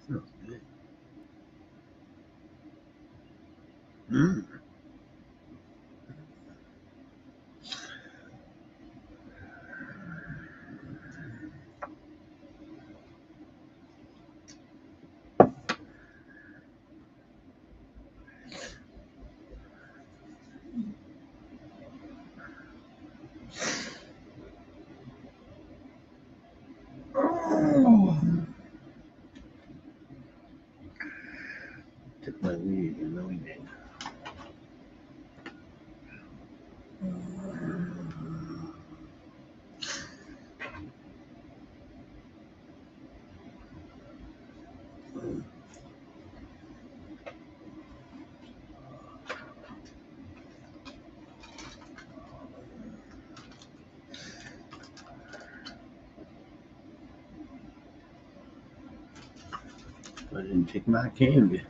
Smells good. Mm. Oh. Took my weed, you know he did. I didn't take my candy.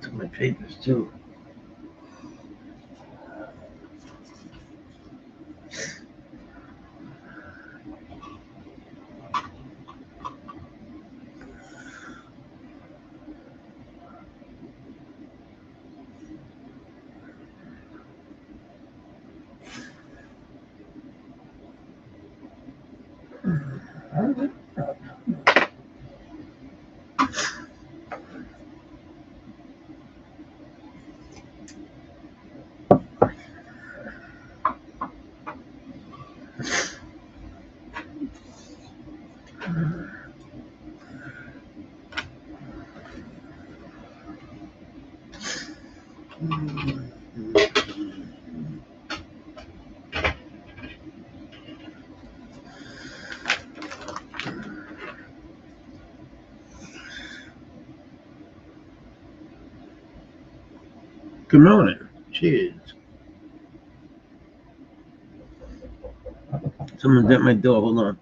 Took my papers too. Good morning. Cheers. Someone's at my door. Hold on.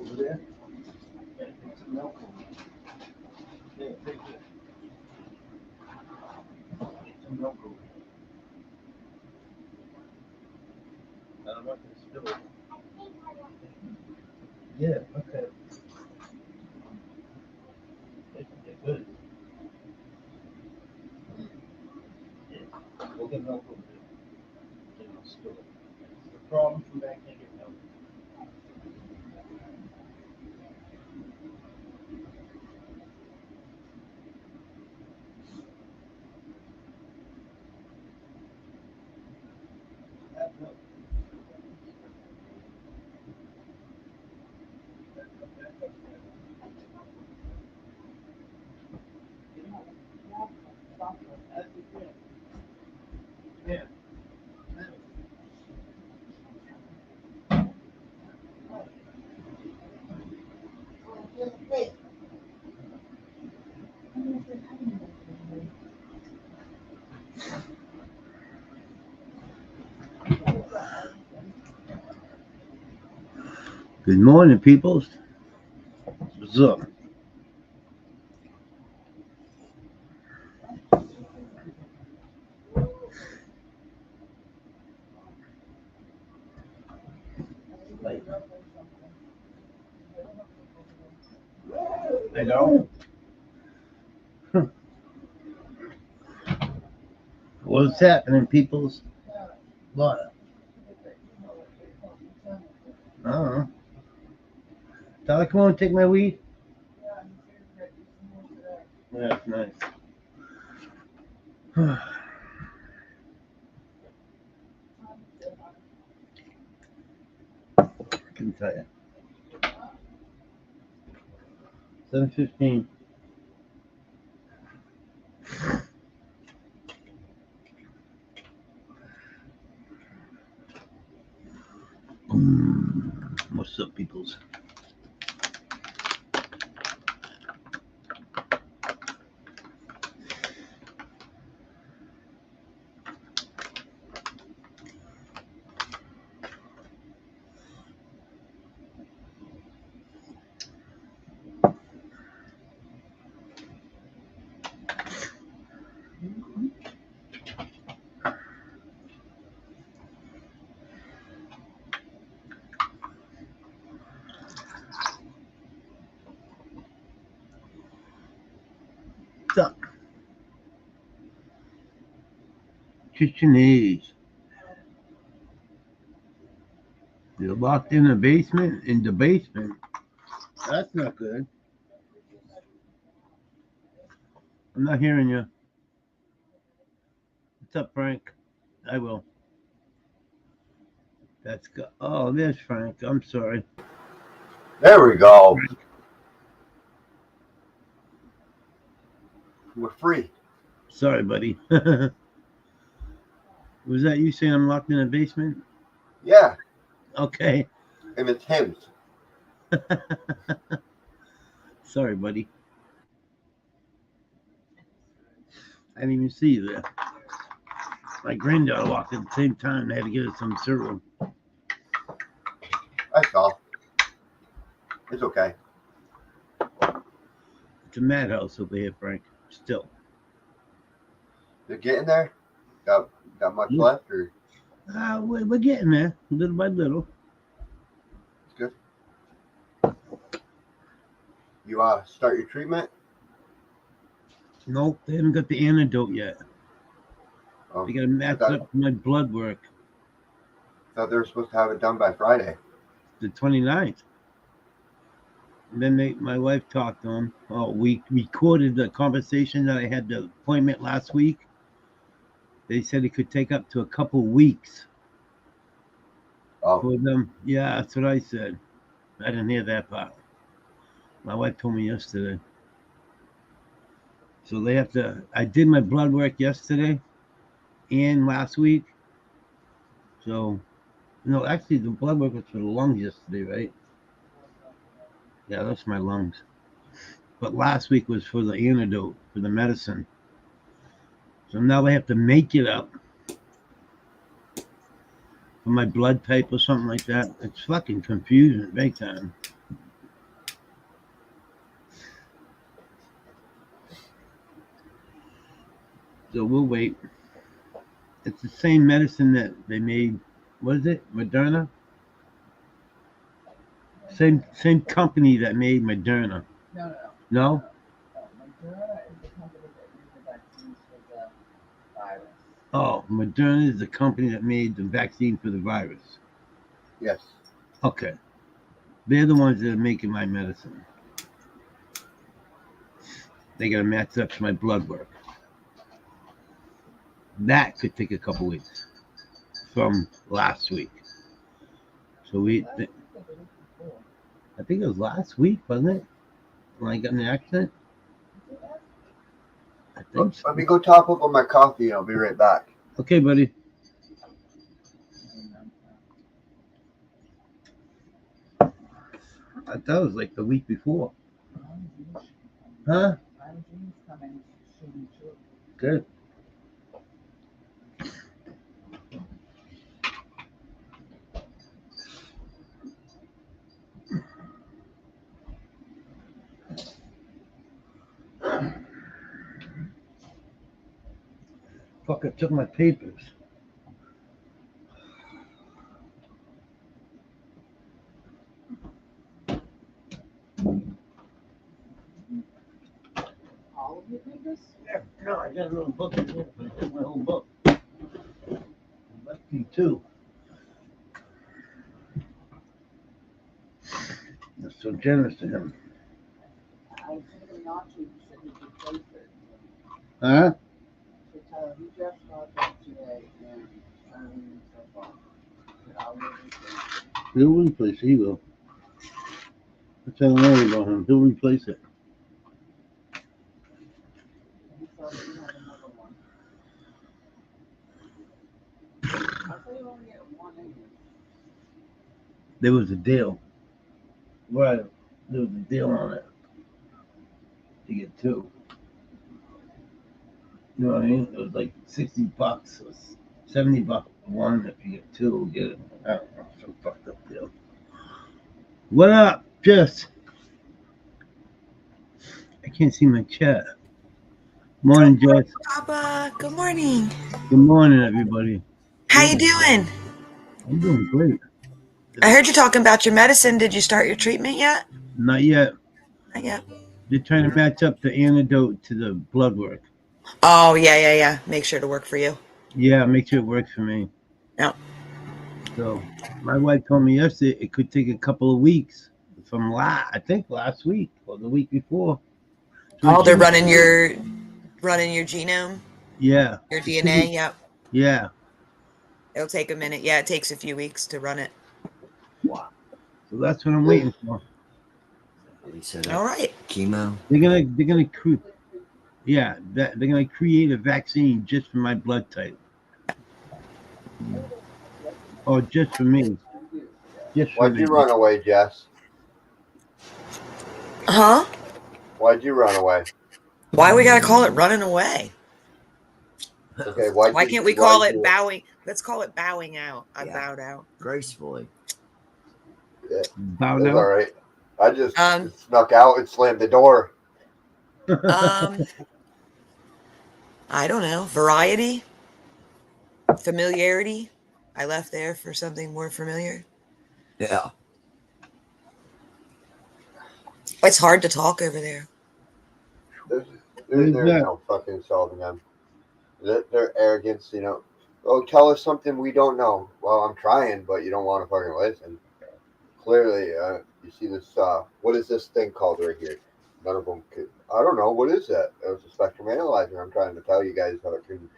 Over there? Yeah, take some milk. Yeah, take it. Get some milk over here. I don't want this spill. Yeah, okay. They're good. Yeah. We'll get milk over there. Then I'll spill it. The problem from back there, get milk. Have milk. Get milk. Yeah. Good morning, peoples. What's up? I know. What's happening, peoples? What? I don't know. Tyler, come on, take my weed. Yeah, that's nice. I can tell you. 7:15. What's up, peoples? What's up? Kitchen A's. You're locked in the basement? In the basement? That's not good. I'm not hearing you. What's up, Frank? I will. That's good. Oh, there's Frank. I'm sorry. There we go. Frank. We're free. Sorry, buddy. Was that you saying I'm locked in the basement? Yeah, Okay. and it's him. Sorry, buddy. I didn't even see you there. My granddaughter walked at the same time. I had to get her some cereal. I saw. It's okay. It's a madhouse over here, Frank. Still. You're getting there? Got much Yeah. left, or We're getting there, little by little. it's good? You start your treatment? Nope, they haven't got the antidote yet. Oh, They got to match thought- up my blood work. thought they were supposed to have it done by Friday. The 29th. And then my wife talked to him. Oh, we recorded the conversation that I had the appointment last week. They said it could take up to a couple weeks Oh, for them. Yeah, that's what I said. I didn't hear that part. My wife told me yesterday. So they have to. I did my blood work yesterday and last week. So, no, actually, the blood work was for the lungs yesterday, right? Yeah, that's my lungs. But last week was for the antidote, for the medicine. So now they have to make it up for my blood type or something like that. It's fucking confusing, big time. So we'll wait. It's the same medicine that they made. What is it? Moderna? Same company that made Moderna. No. No? Moderna is the company that made the vaccines for the virus. Oh, Moderna is the company that made the vaccine for the virus. yes. Okay. They're the ones that are making my medicine. They got to match up to my blood work. That could take a couple weeks from last week. So I think it was last week, wasn't it? When I got in the accident? I think so. Let me go top up on my coffee and I'll be right back. Okay, buddy. I thought it was like the week before. Huh? Good. Fuck, I took my papers. All of your papers? Yeah, no, I got a little book in here, but I took my whole book. Left you too. That's so generous to him. I told him not to, he said he could place it. Huh? So tell him he just got back today and turning stuff off. But I'll let him place it. He'll replace it. He will. I tell him worry about him. He'll replace it. He said he had another one. I thought you only get one in here. There was a deal. Right. There was a deal on it. To get two. You know what I mean? It was like $60 or $70 one. If you get two, you get it. I don't know. Some fucked up deal. What up, Jess? I can't see my chat. Morning, Jess. Papa, good morning. Good morning, everybody. How you doing? I'm doing great. I heard you talking about your medicine. Did you start your treatment yet? Not yet. Not yet. They're trying to match up the antidote to the blood work. Oh, yeah. Make sure to work for you. Yeah, make sure it works for me. Yeah. So my wife told me yesterday it could take a couple of weeks from I think last week or the week before. So Oh, it they're should- running your genome, Yeah. your It should DNA. be- Yep. Yeah. It'll take a minute. Yeah, it takes a few weeks to run it. So that's what I'm waiting for. They set All up right. chemo. They're gonna they're gonna create a vaccine just for my blood type. Or just for me. Just for Why'd me. you run away, Jess? Huh? Why'd you run away? Why we gotta call it running away? Okay, Why can't we call why'd it you- bowing? Let's call it bowing out. I Yeah. bowed out. Gracefully. Bow It's down. all right. I just Um, snuck out and slammed the door. I don't know. Variety, familiarity. I left there for something more familiar. Yeah. It's hard to talk over there. There's Who's that? no fucking solving them. Their arrogance, you know. Oh, tell us something we don't know. Well, I'm trying, but you don't want to fucking listen. Clearly, you see this. What is this thing called right here? None of them could. I don't know. What is that? It was a spectrum analyzer. I'm trying to tell you guys how it can.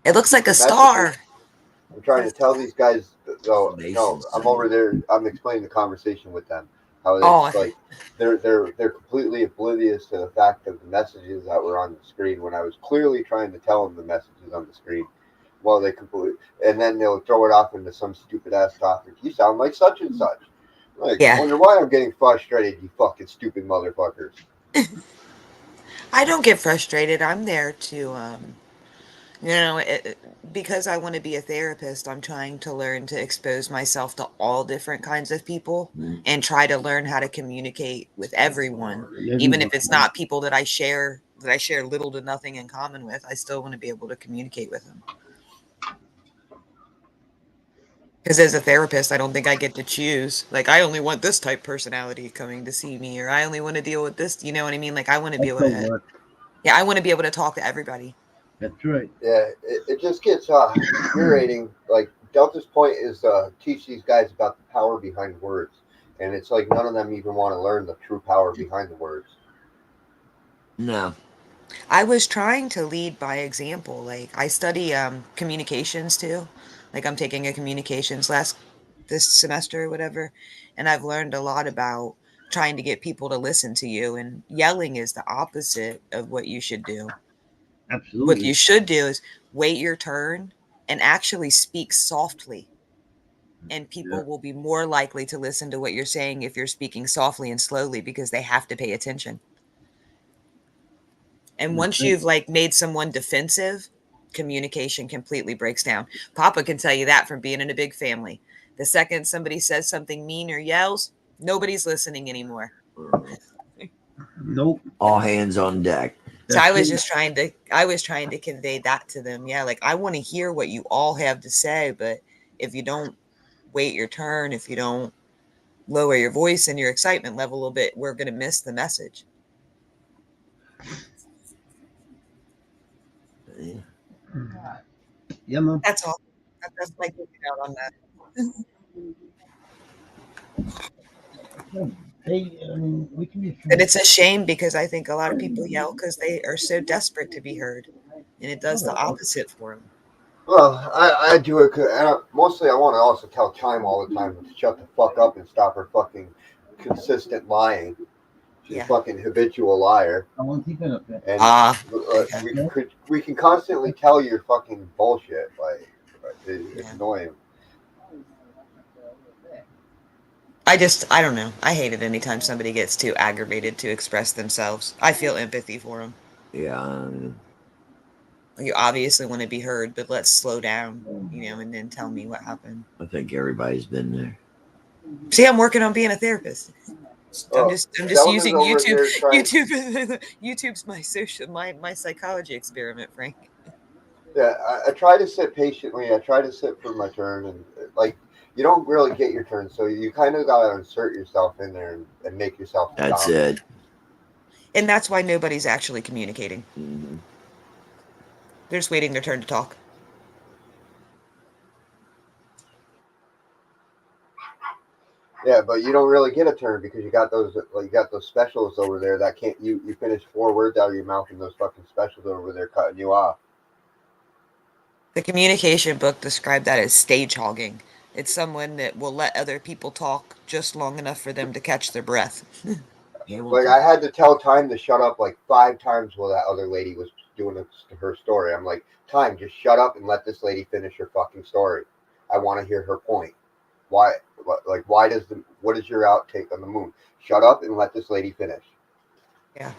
It looks like a Messages. star. I'm trying to tell these guys. No, Nations. I'm over there. I'm explaining the conversation with them. How it's Oh. like they're completely oblivious to the fact of the messages that were on the screen when I was clearly trying to tell them the messages on the screen. Well, they completely, and then they'll throw it off into some stupid ass topic. You sound like such and such. Like, Yeah. I wonder why I'm getting frustrated, you fucking stupid motherfuckers. I don't get frustrated. I'm there to, because I want to be a therapist, I'm trying to learn to expose myself to all different kinds of people and try to learn how to communicate with everyone. Even if it's not people that I share little to nothing in common with, I still want to be able to communicate with them. Because as a therapist, I don't think I get to choose. Like, I only want this type personality coming to see me, or I only want to deal with this. You know what I mean? Like, I want to be able to. Yeah, I want to be able to talk to everybody. That's right. Yeah, it just gets infuriating. Like, Delta's point is to teach these guys about the power behind words. And it's like none of them even want to learn the true power behind the words. No. I was trying to lead by example. Like, I study communications too. Like, I'm taking a communications class this semester or whatever, and I've learned a lot about trying to get people to listen to you. And yelling is the opposite of what you should do. Absolutely. What you should do is wait your turn and actually speak softly. And people will be more likely to listen to what you're saying if you're speaking softly and slowly because they have to pay attention. And once you've like made someone defensive, communication completely breaks down. Papa can tell you that from being in a big family. The second somebody says something mean or yells, nobody's listening anymore. Nope. All hands on deck. So I was trying to convey that to them. Yeah, like I want to hear what you all have to say, but if you don't wait your turn, if you don't lower your voice and your excitement level a little bit, we're going to miss the message. Yeah. Yeah, Mom. That's all. That's my thinking out on that. Hey, I mean, we can be. And it's a shame because I think a lot of people yell because they are so desperate to be heard, and it does the opposite for them. Well, I do it 'cause, mostly I want to also tell Chime all the time to shut the fuck up and stop her fucking consistent lying. She's a fucking habitual liar. I want to keep it up there. And we can constantly tell you're fucking bullshit. Like, it's annoying. I don't know. I hate it anytime somebody gets too aggravated to express themselves. I feel empathy for them. Yeah. You obviously want to be heard, but let's slow down, and then tell me what happened. I think everybody's been there. See, I'm working on being a therapist. I'm just using YouTube. YouTube's my psychology experiment, Frank. Yeah, I try to sit patiently. I try to sit for my turn, and like you don't really get your turn, so you kind of gotta insert yourself in there and make yourself. That's it. And that's why nobody's actually communicating. Mm-hmm. They're just waiting their turn to talk. Yeah, but you don't really get a turn because you got those specials over there that can't you finish 4 words out of your mouth and those fucking specials over there cutting you off. The communication book described that as stage hogging. It's someone that will let other people talk just long enough for them to catch their breath. Like I had to tell Time to shut up like 5 times while that other lady was doing her story. I'm like, Time, just shut up and let this lady finish her fucking story. I want to hear her point. Why? Like, what is your outtake on the moon? Shut up and let this lady finish. Yeah.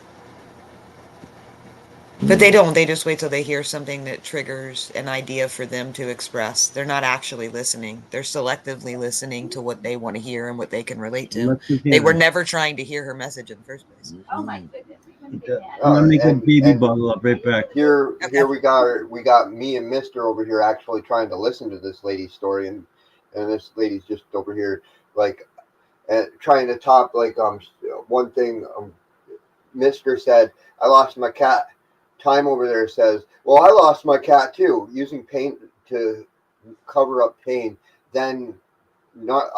But they don't. They just wait till they hear something that triggers an idea for them to express. They're not actually listening. They're selectively listening to what they want to hear and what they can relate to. They were never trying to hear her message in the first place. Oh my goodness. I'm gonna make a baby bottle up right back. Here we got me and Mister over here actually trying to listen to this lady's story, and this lady's just over here like trying to top like one thing. Mister said, "I lost my cat." Time over there says, "Well, I lost my cat too," using pain to cover up pain. Then not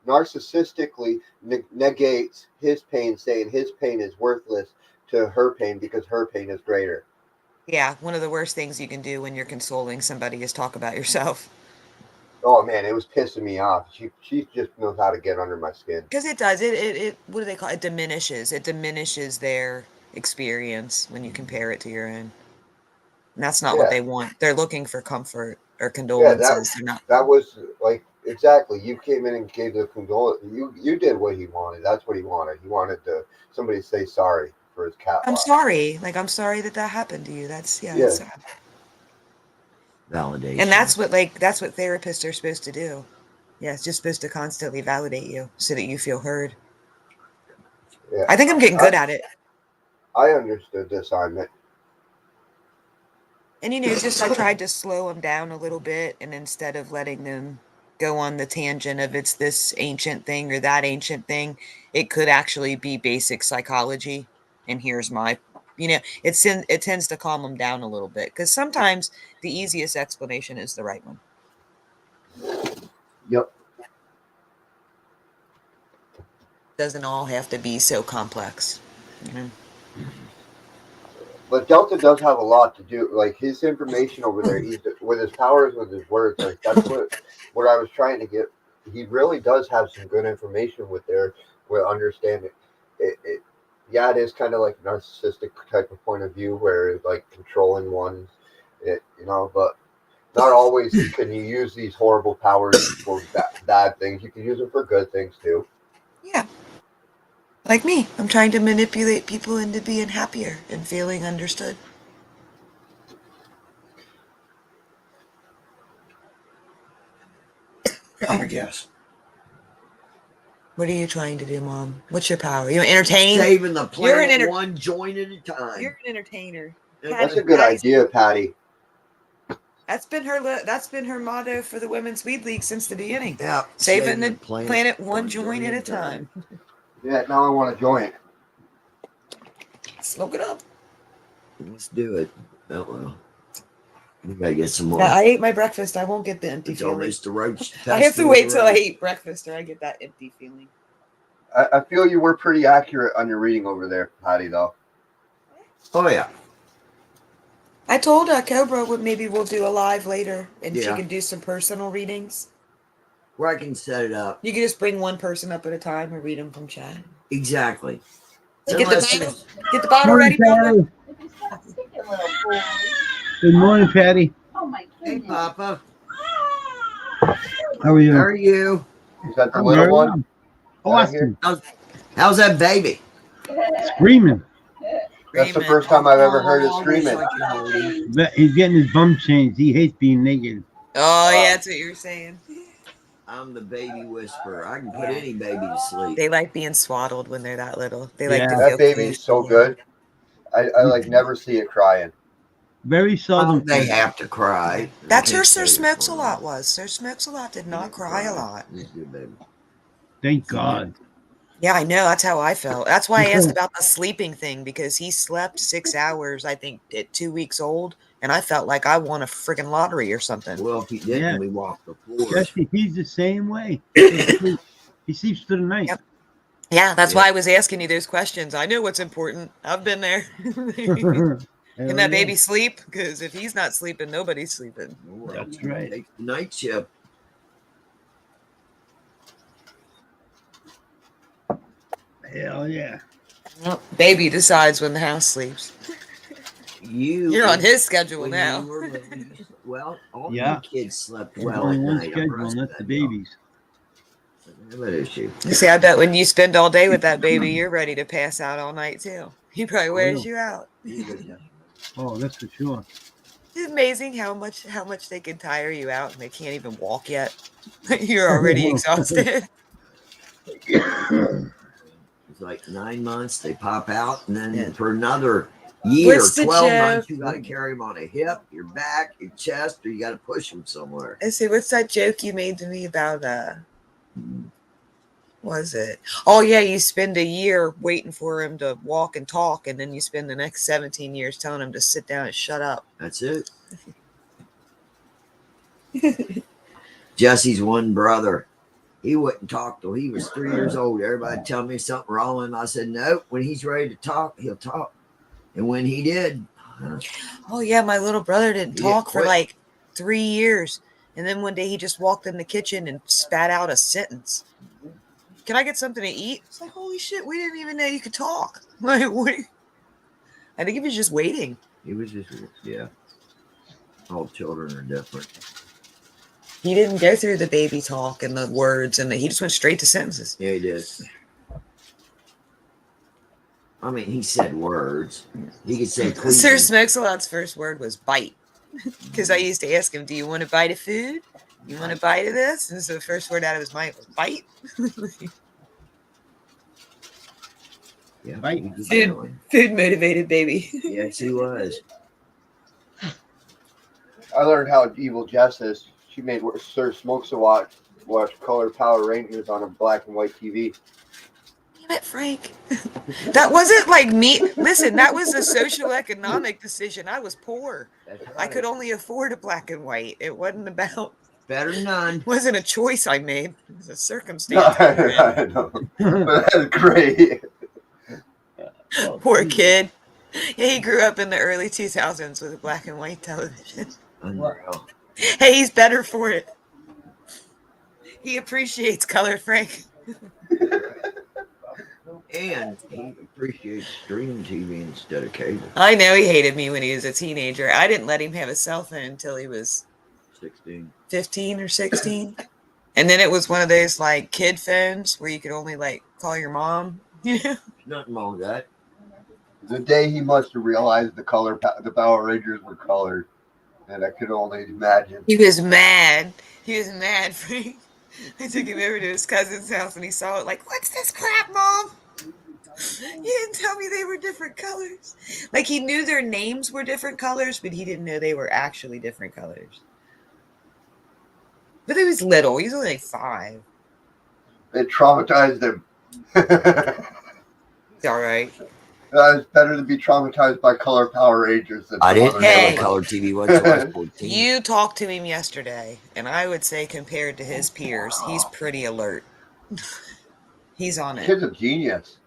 narcissistically negates his pain, saying his pain is worthless to her pain because her pain is greater. Yeah, one of the worst things you can do when you're consoling somebody is talk about yourself. Oh man, it was pissing me off. She just knows how to get under my skin. Because it does. It what do they call it? It diminishes. It diminishes their experience when you compare it to your own. And that's not what they want. They're looking for comfort or condolences. That was like exactly. You came in and gave the condolence. You did what he wanted. That's what he wanted. He wanted somebody to say sorry for his cat. I'm sorry. Like I'm sorry that happened to you. That's That's sad. Validation. And that's what therapists are supposed to do. Yeah, it's just supposed to constantly validate you so that you feel heard. Yeah. I think I'm getting good at it. I understood the assignment. And just I tried to slow them down a little bit, and instead of letting them go on the tangent of it's this ancient thing or that ancient thing, it could actually be basic psychology. And here's my, it tends to calm them down a little bit because sometimes the easiest explanation is the right one. Yep. Doesn't all have to be so complex. But Delta does have a lot to do. Like his information over there, he's with his powers, with his words. Like that's what I was trying to get. He really does have some good information with understanding. yeah, it is kind of like a narcissistic type of point of view where like controlling one, but not always can you use these horrible powers for bad things. You can use them for good things too. Yeah. Like me. I'm trying to manipulate people into being happier and feeling understood. I guess. What are you trying to do, Mom? What's your power? You entertain? Saving the You're an planet one joint at a time. You're an entertainer. That's a good idea, Patty. That's been her motto for the Women's Weed League since the beginning. Yeah. Saving the planet one joint at a time. Yeah, now I want to join. Smoke it up. Let's do it. Oh well. We gotta get some more. Yeah, I ate my breakfast. I won't get the empty It's feeling. almost the roach. I have to wait till I eat breakfast or I get that empty feeling. I feel you were pretty accurate on your reading over there, Patty, though. Oh yeah. I told Cobra maybe we'll do a live later and she Yeah. can do some personal readings. Where I can set it up. You can just bring one person up at a time and read them from chat. Exactly. Get the Unless bottle, it's- get the bottle Morning, ready, Papa. Patty. If you stop sticking, little boy. Good morning, Patty. Oh my Hey, goodness. Papa. How are you? How are you? Is that the I'm little very one? well. Awesome. How's that baby? Screaming. That's the Screaming. first time I've ever heard it Oh, screaming. wish I could hold him. But he's getting his bum changed. He hates being naked. Oh, yeah, that's what you were saying. I'm the baby whisperer. I can put any baby to sleep. They like being swaddled when they're that little. They like Yeah. to That feel baby is so good. I like never see it crying. Very seldom. They have to cry. That's They who can't Sir stay Smokes a for Lot long. was. Sir Smokes a Lot did not cry a lot. He's a good baby. Thank God. Yeah, I know. That's how I felt. That's why I asked about the sleeping thing because he slept 6 hours, I think, at 2 weeks old. And I felt like I won a freaking lottery or something. Well, if he didn't, Yeah. we walk the floor. Jesse, he's the same way. He sleeps through the night. Yep. Yeah, that's Yeah. why I was asking you those questions. I know what's important. I've been there. Can that baby sleep? Because if he's not sleeping, nobody's sleeping. Well, That's right. Take the night shift. Hell yeah. Well, baby decides when the house sleeps. You're on his schedule when now. you were little, well, all Yeah. the kids slept There's well only at one night. schedule, and that's the babies. What issue? You see, I bet when you spend all day with that baby, you're ready to pass out all night too. He probably wears you out. Oh, that's for sure. It's amazing how much they can tire you out and they can't even walk yet. You're already exhausted. It's like 9 months, they pop out, and then Yeah. for another year, What's the 12 joke? months, you got to carry them on a hip, your back, your chest, or you got to push them somewhere. I see. What's that joke you made to me about? Was it? Oh yeah, you spend a year waiting for him to walk and talk, and then you spend the next 17 years telling him to sit down and shut up. That's it. Jesse's one brother, he wouldn't talk till he was 3 years old. Everybody tell me something wrong with him. I said, no, when he's ready to talk, he'll talk. And when he did, Oh yeah, my little brother didn't Yeah, talk for what? like 3 years, and then one day he just walked in the kitchen and spat out a sentence. Can I get something to eat? It's like, holy shit, we didn't even know you could talk. Like, what? I think he was just waiting. he was just, yeah. All children are different. He didn't go through the baby talk and the words, and he just went straight to sentences. Yeah, he did. I mean, he said words. He could say Sir please. Smokes a Lot's first word was bite. Because I used to ask him, do you want a bite of food? You want a bite of this? And so the first word out of his mouth was bite. Yeah, Right. he was Dude. really- Food motivated baby. Yes, he was. I learned how evil Jess is. She made Sir Smokes a Lot watch color Power Rangers on a black and white TV. Damn it, Frank. That wasn't like me. Listen, that was a social economic decision. I was poor. That's I could only afford a black and white. It wasn't about, better than none. wasn't a choice I made. It was a circumstance. I know. But that's great. Poor kid. Yeah, he grew up in the early 2000s with a black and white television. Unreal. Hey, he's better for it. He appreciates color, Frank. And he appreciates streaming TV instead of cable. I know he hated me when he was a teenager. I didn't let him have a cell phone until he was 16. 15 or 16. And then it was one of those like kid phones where you could only like call your mom. There's nothing wrong with that. The day he must have realized the Power Rangers were colored, and I could only imagine. He was mad. He was mad, Frank. I took him over to his cousin's house and he saw it like, what's this crap, Mom? You didn't tell me they were different colors. Like he knew their names were different colors, but he didn't know they were actually different colors. But he was little. He was only like 5. It traumatized him. He's all right. It's better to be traumatized by color Power Rangers than I didn't other have Hey. a color TV once I was 14. You talked to him yesterday, and I would say compared to his peers, he's pretty alert. He's on it. Kid's a genius.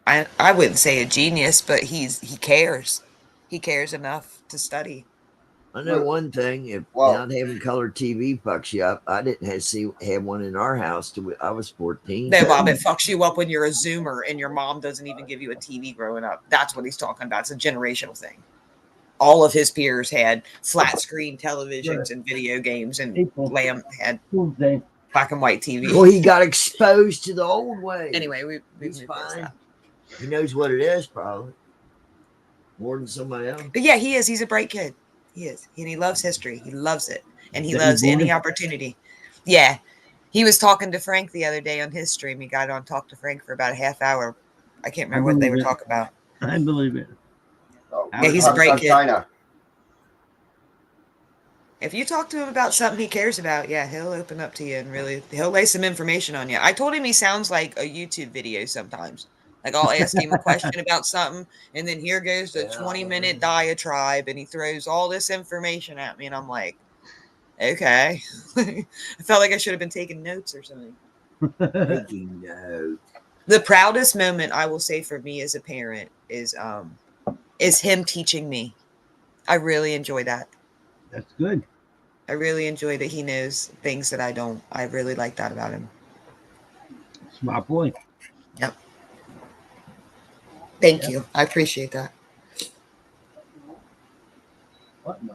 I wouldn't say a genius, but he cares. He cares enough to study. I know one thing. If Well- not having color TV fucks you up, I didn't have one in our house till I was 14. No, Bob, it fucks you up when you're a Zoomer and your mom doesn't even give you a TV growing up. That's what he's talking about. It's a generational thing. All of his peers had flat screen televisions and video games, and Lamb had Tuesday. black and white TV. Well, he got exposed to the old way. Anyway, we've He's moved past fine. that. He knows what it is, probably more than somebody else. But yeah, he is. He's a bright kid. He is. And he loves history. He loves it. And he Is that loves your any boy? opportunity. Yeah. He was talking to Frank the other day on his stream. He got on, talked to Frank for about a half hour. I can't remember what they were believe it. talking about. I believe it. Oh, Yeah, he's a great kid. China. If you talk to him about something he cares about, yeah, he'll open up to you and really, he'll lay some information on you. I told him he sounds like a YouTube video sometimes. Like I'll ask him a question about something, and then here goes the 20-minute diatribe, and he throws all this information at me, and I'm like, okay. I felt like I should have been taking notes or something. Taking notes. The proudest moment I will say for me as a parent is him teaching me. I really enjoy that. That's good. I really enjoy that he knows things that I don't. I really like that about him. Smart boy. Yep. Thank you. I appreciate that. What? No.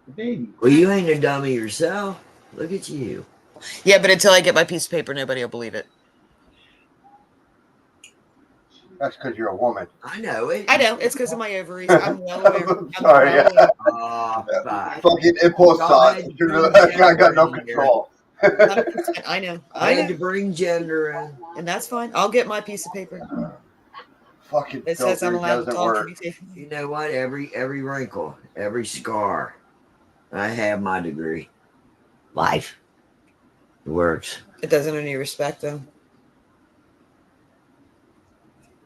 The baby. Well, you ain't a dummy yourself. Look at you. Yeah, but until I get my piece of paper, nobody will believe it. That's because you're a woman. I know it. I know. It's because of my ovaries. I'm well aware. I'm Sorry. well aware. Oh, fine. Fucking impulse God, thought. you I got no bring control. 100%. I know. I I had know. to bring gender in. And that's fine. I'll get my piece of paper. Fucking It says I'm filter allowed to doesn't talk to work. be taken. You know what? Every wrinkle, every scar, I have my degree. Life. It works. It doesn't earn you respect, though.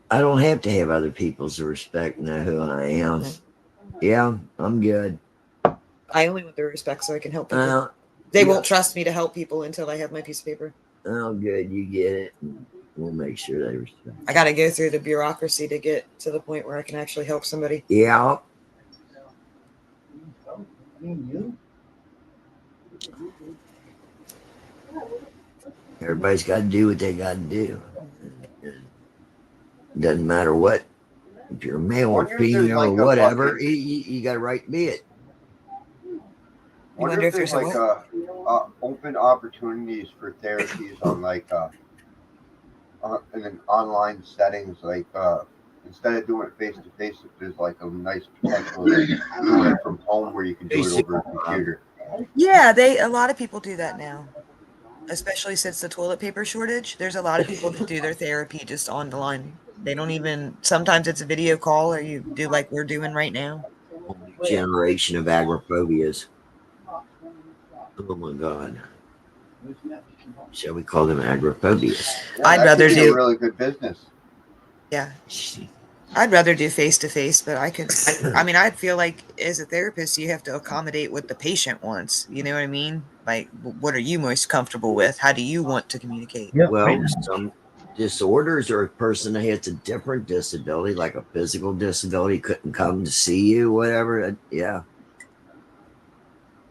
I don't have to have other people's respect know who I am. Yeah, I'm good. I only want their respect so I can help people. They yeah. won't trust me to help people until I have my piece of paper. Oh, good. You get it. We'll make sure they respect. I got to go through the bureaucracy to get to the point where I can actually help somebody. Yeah. Everybody's got to do what they got to do. Doesn't matter what. If you're a male or Wonder if there's female like or a whatever, fucking- you got a right to be it. Wonder wonder if if there's there's like open opportunities for therapies on like in an online settings, like instead of doing it face to face, if there's like a nice potential of doing it from home where you can do it over a computer. Yeah, a lot of people do that now. Especially since the toilet paper shortage. There's a lot of people that do their therapy just on the line. They don't even, sometimes it's a video call or you do like we're doing right now. Generation of agoraphobias. Oh my God. Shall we call them agoraphobias? Yeah, I'd that rather could be do- a really good business. Yeah. I'd rather do face to face, but I mean, I feel like as a therapist, you have to accommodate what the patient wants. You know what I mean? Like, what are you most comfortable with? How do you want to communicate? Yeah. Well, some disorders or a person that has a different disability, like a physical disability, couldn't come to see you, whatever. Yeah.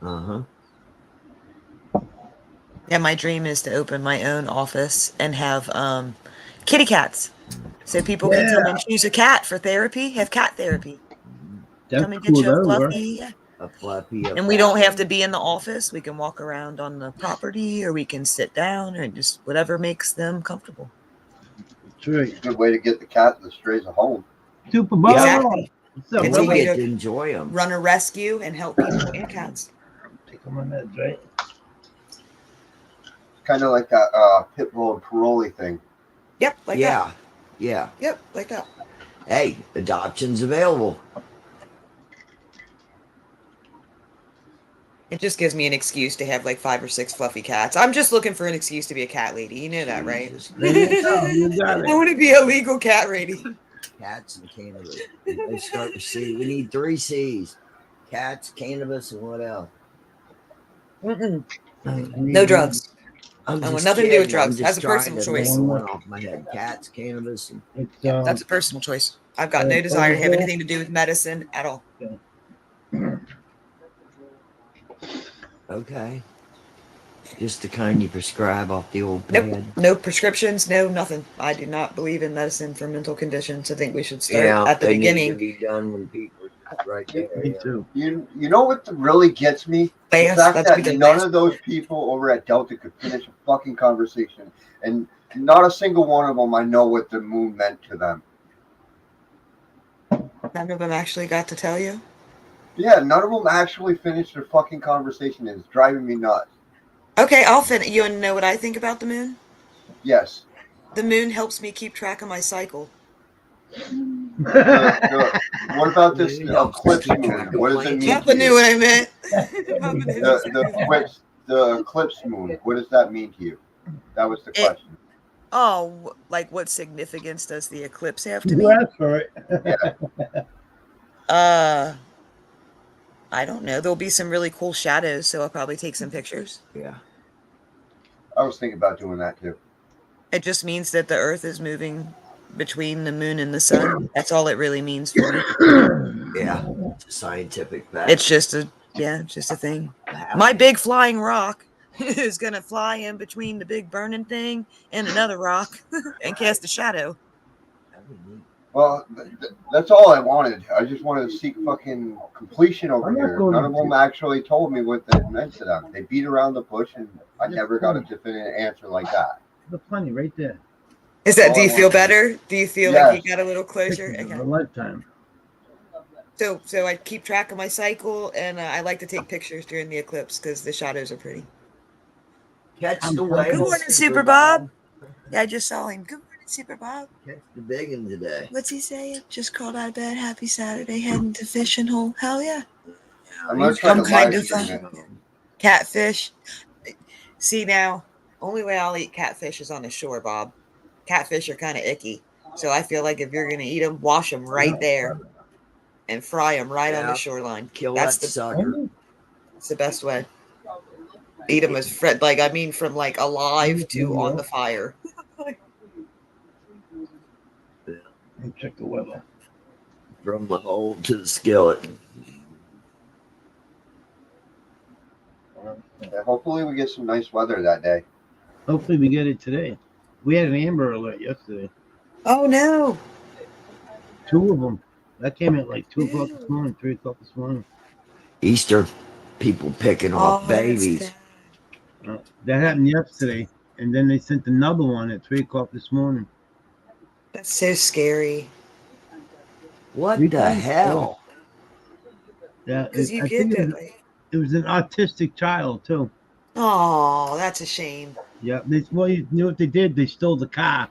Uh-huh. Yeah, my dream is to open my own office and have kitty cats. So people can come and choose a cat for therapy, have cat therapy. That's Come and cool. get you a That'll work. fluffy. A fluffy. And we don't have to be in the office. We can walk around on the property, or we can sit down, or just whatever makes them comfortable. That's right. It's a good way to get the cat and the strays a home. Super Bowl. Exactly. What's up, It's a We brother? way get to to enjoy them. run a rescue and help people and cats. Take them on meds, right? Kind of like that pit bull and parolee thing. Yep, like that. Yeah. Yep, like that. Hey, adoption's available. It just gives me an excuse to have like 5 or 6 fluffy cats. I'm just looking for an excuse to be a cat lady. You know that, right? Jesus. There you go. You got I it. want to be a legal cat lady. Cats and cannabis. They start with C. We need 3 C's: cats, cannabis, and what else? No drugs. I'm I want just nothing to do with kidding. I'm drugs. just That's a personal trying to choice. think of one off my head. Cats, cannabis, and It's Yeah, that's a personal choice. I've got no desire to have anything to do with medicine at all. okay. Just the kind you prescribe off the old Nope. pad. No prescriptions, no nothing. I do not believe in medicine for mental conditions. I think we should start Yeah, at the they need to beginning. be done when people are right there. me Yeah. too. You know what really gets me? The Fast, fact that's that be the none last of those people over at Delta could finish a fucking conversation, and not a single one of them I know what the moon meant to them. None of them actually got to tell you. Yeah, none of them actually finished their fucking conversation, and it's driving me nuts. Okay, I'll finish. You want to know what I think about the moon? Yes. The moon helps me keep track of my cycle. What about this Moon helps eclipse keep moon? track of What does it planets. mean Papa to knew you? what I meant. Papa knew The eclipse moon. What does that mean to you? That was the question. Oh, like what significance does the eclipse have to You me? asked for it. I don't know. There'll be some really cool shadows, so I'll probably take some pictures. Yeah. I was thinking about doing that too. It just means that the Earth is moving between the moon and the sun. That's all it really means for me. Yeah. It's a scientific fact. It's just a thing. My big flying rock is gonna fly in between the big burning thing and another rock and cast a shadow. Well, that's all I wanted. I just wanted to seek fucking completion over I'm not here. going None of to- them actually told me what that meant to them. They beat around the bush, and I never got a definitive answer like that. There's plenty right there. Is that? all Do I you feel wanted. better? Do you feel Yes. like you got a little closure? Pictures of Okay. a lifetime. So I keep track of my cycle, and I like to take pictures during the eclipse because the shadows are pretty. Catch I'm the fucking- whale. Good morning, Super Bob. Yeah, I just saw him. Good morning, Super Bob. Catch the big one today. What's he saying? Just crawled out of bed. Happy Saturday. Heading to fishing hole. Hell yeah. I'm gonna try Some to kind live of stream fun. it. Catfish. See now, only way I'll eat catfish is on the shore, Bob. Catfish are kind of icky, so I feel like if you're gonna eat them, wash them right there, and fry them right on the Yeah. shoreline. Kill That's that the sucker. That's the best way. Eat them as from like alive to on the fire. Check the weather. From the hole to the skillet. Yeah, hopefully, we get some nice weather that day. Hopefully we get it today. We had an Amber Alert yesterday. Oh no! 2 of them. That came at like 2 o'clock this morning, 3 o'clock this morning. Easter people picking off that's babies. bad. That happened yesterday. And then they sent another one at 3 o'clock this morning. That's so scary. What We the can- hell? Yeah, Because you I get think that. it was an autistic child too. Oh, that's a shame. Yeah, well, you know what they did? They stole the car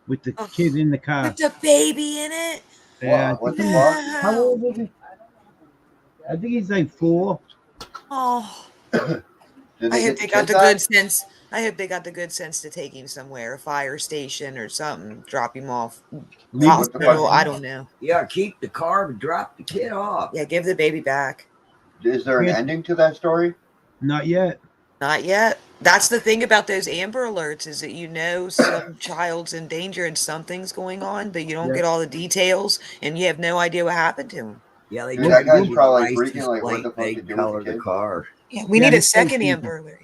with the Oh. kid in the car. With the baby in it. Yeah, What the No. fuck? how old is he? I think he's like 4. Oh, Did I they hope get they the got kid the back? good sense. I hope they got the good sense to take him somewhere, a fire station or something. Drop him off. Leave Hospital. fuck? I don't know. Yeah, keep the car but drop the kid off. Yeah, give the baby back. Is there an Yeah. ending to that story? Not yet. Not yet. That's the thing about those Amber Alerts is that you know some child's in danger and something's going on, but you don't Yeah. get all the details and you have no idea what happened to him. Yeah, they Dude, tried that to guy's give you probably license freaking like, what plate, the fuck they to do with the color the kid? car. Yeah, we Yeah, need a he's so second creepy. Amber Alert.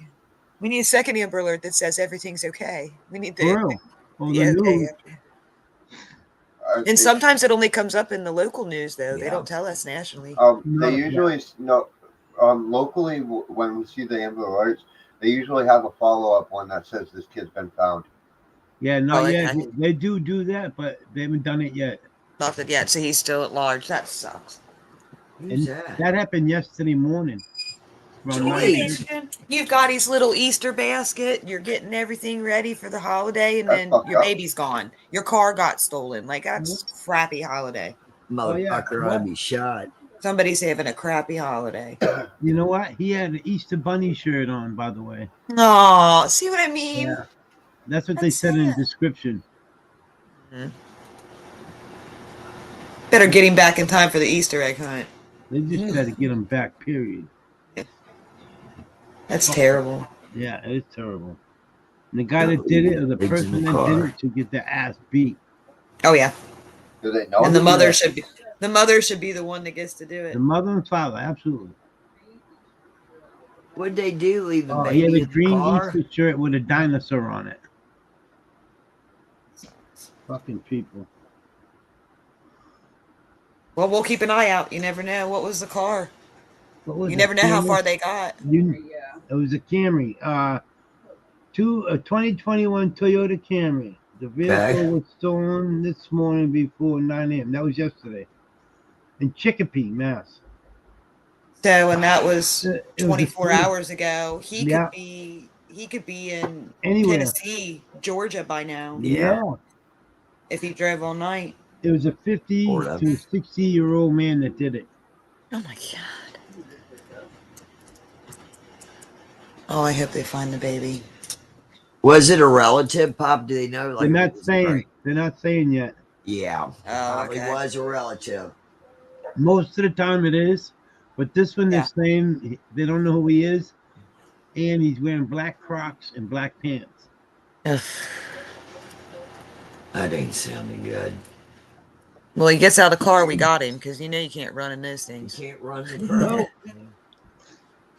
We need a second Amber Alert that says everything's okay. We need For the real. on the Yeah, news. okay. They- And sometimes it only comes up in the local news, though. They Yeah. don't tell us nationally. They No, usually no. Locally, when we see the Amber Alerts, they usually have a follow-up one that says this kid's been found. Yeah, not Oh, yet. okay. They do that, but they haven't done it yet. Nothing yet, so he's still at large. That sucks. Who's And that? that happened yesterday morning. Around Sweet. 9:30. You've got his little Easter basket. You're getting everything ready for the holiday, and That's then fucked your up. baby's gone. Your car got stolen. Like, that's crappy holiday. Motherfucker, What? I'd be shot. Somebody's having a crappy holiday. You know what? He had an Easter Bunny shirt on, by the way. Oh, see what I mean? Yeah. That's what they That's said in the sad. description. Better get him back in time for the Easter egg hunt. They just got to get him back, period. That's terrible. Yeah, it's terrible. And the guy that did it, or the Pigs in person the that car. did it, should get their ass beat. Oh yeah, Do they know? and the who mother that- should be the one that gets to do it. The mother and father, absolutely. What'd they do? Leave the Oh, he had baby a in the green car? Easter shirt with a dinosaur on it. Fucking people. Well, we'll keep an eye out. You never know. What was the car? What was You it, never know how Camry? far they got. Yeah. It was a Camry. A 2021 Toyota Camry. The vehicle Okay. was stolen this morning before 9 a.m. That was yesterday. In Chicopee, Mass. So, and that was It was a 24 Ford. hours ago. He Yeah. could be in Anywhere. Tennessee, Georgia by now Yeah. if he drove all night. It was a 50 Or that. to 60-year-old man that did it. Oh my god. Oh, I hope they find the baby. Was it a relative, Pop? Do they know? They're it not was a saying. break? They're not saying yet. Yeah. Probably okay. was a relative. Most of the time it is, but this one they're Yeah. saying they don't know who he is, and he's wearing black Crocs and black pants. Ugh. That ain't sounding good. Well, he gets out of the car, we got him, because you know you can't run in those You things. can't run the No. car.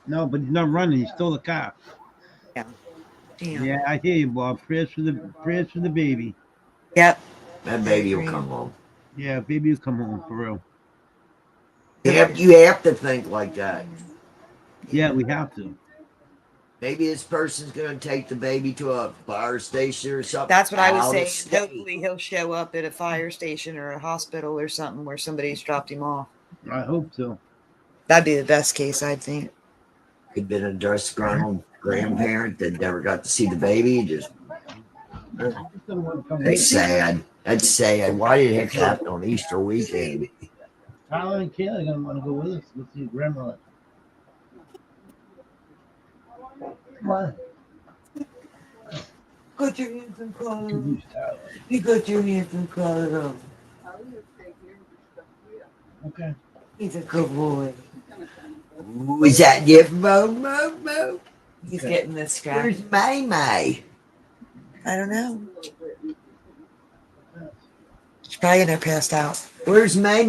No, but he's not running. He stole the car. Damn. Yeah, I hear you, Bob. Prayers for the baby. Yep. That baby will come home. Yeah, baby will come home for real. You have to think like that. Yeah, we have to. Maybe this person's going to take the baby to a fire station or something. That's what I was out of saying. state. Hopefully he'll show up at a fire station or a hospital or something where somebody's dropped him off. I hope so. That'd be the best case, I'd think. He'd been a disgruntled grandparent that never got to see the baby. Just That's sad. That's sad. Why did it have to happen on Easter weekend? Tyler and Kayla are gonna want to go with us. Let's see grandma. What? Got your hands in color. Who's Tyler? You got your hands in color. I was gonna take your stuff with you. Okay. He's a good boy. Ooh, is that you? Mo? He's getting this scratch. Where's May? I don't know. She's probably in there passed out. Where's May? I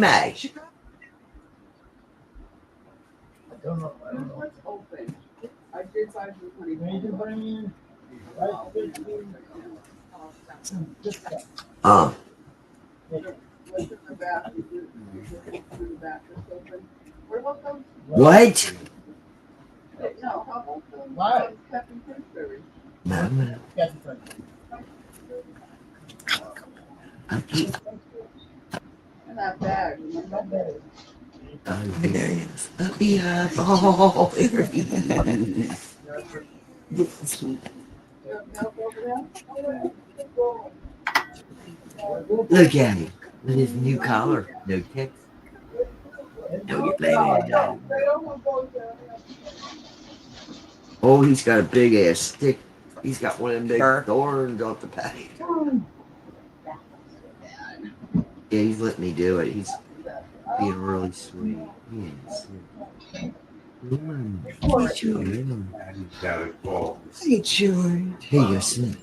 don't know. I don't know. What's open? I did 5 to 20. Can you buy me? What's in the bathroom? In the bathroom open. What about those? What? No, how about those? What? Captain Princeberry. Mama. In that bag. Remember? Oh, There he is. Puppy up. Oh, there he is. You have milk over there? look at him with his new collar. No kicks. No, you're playing it down. Oh, he's got a big ass stick. He's got one of them big Sure. thorns off the patty. Yeah, he's letting me do it. He's being really sweet. Yes. Hey, George. Hey, you sit.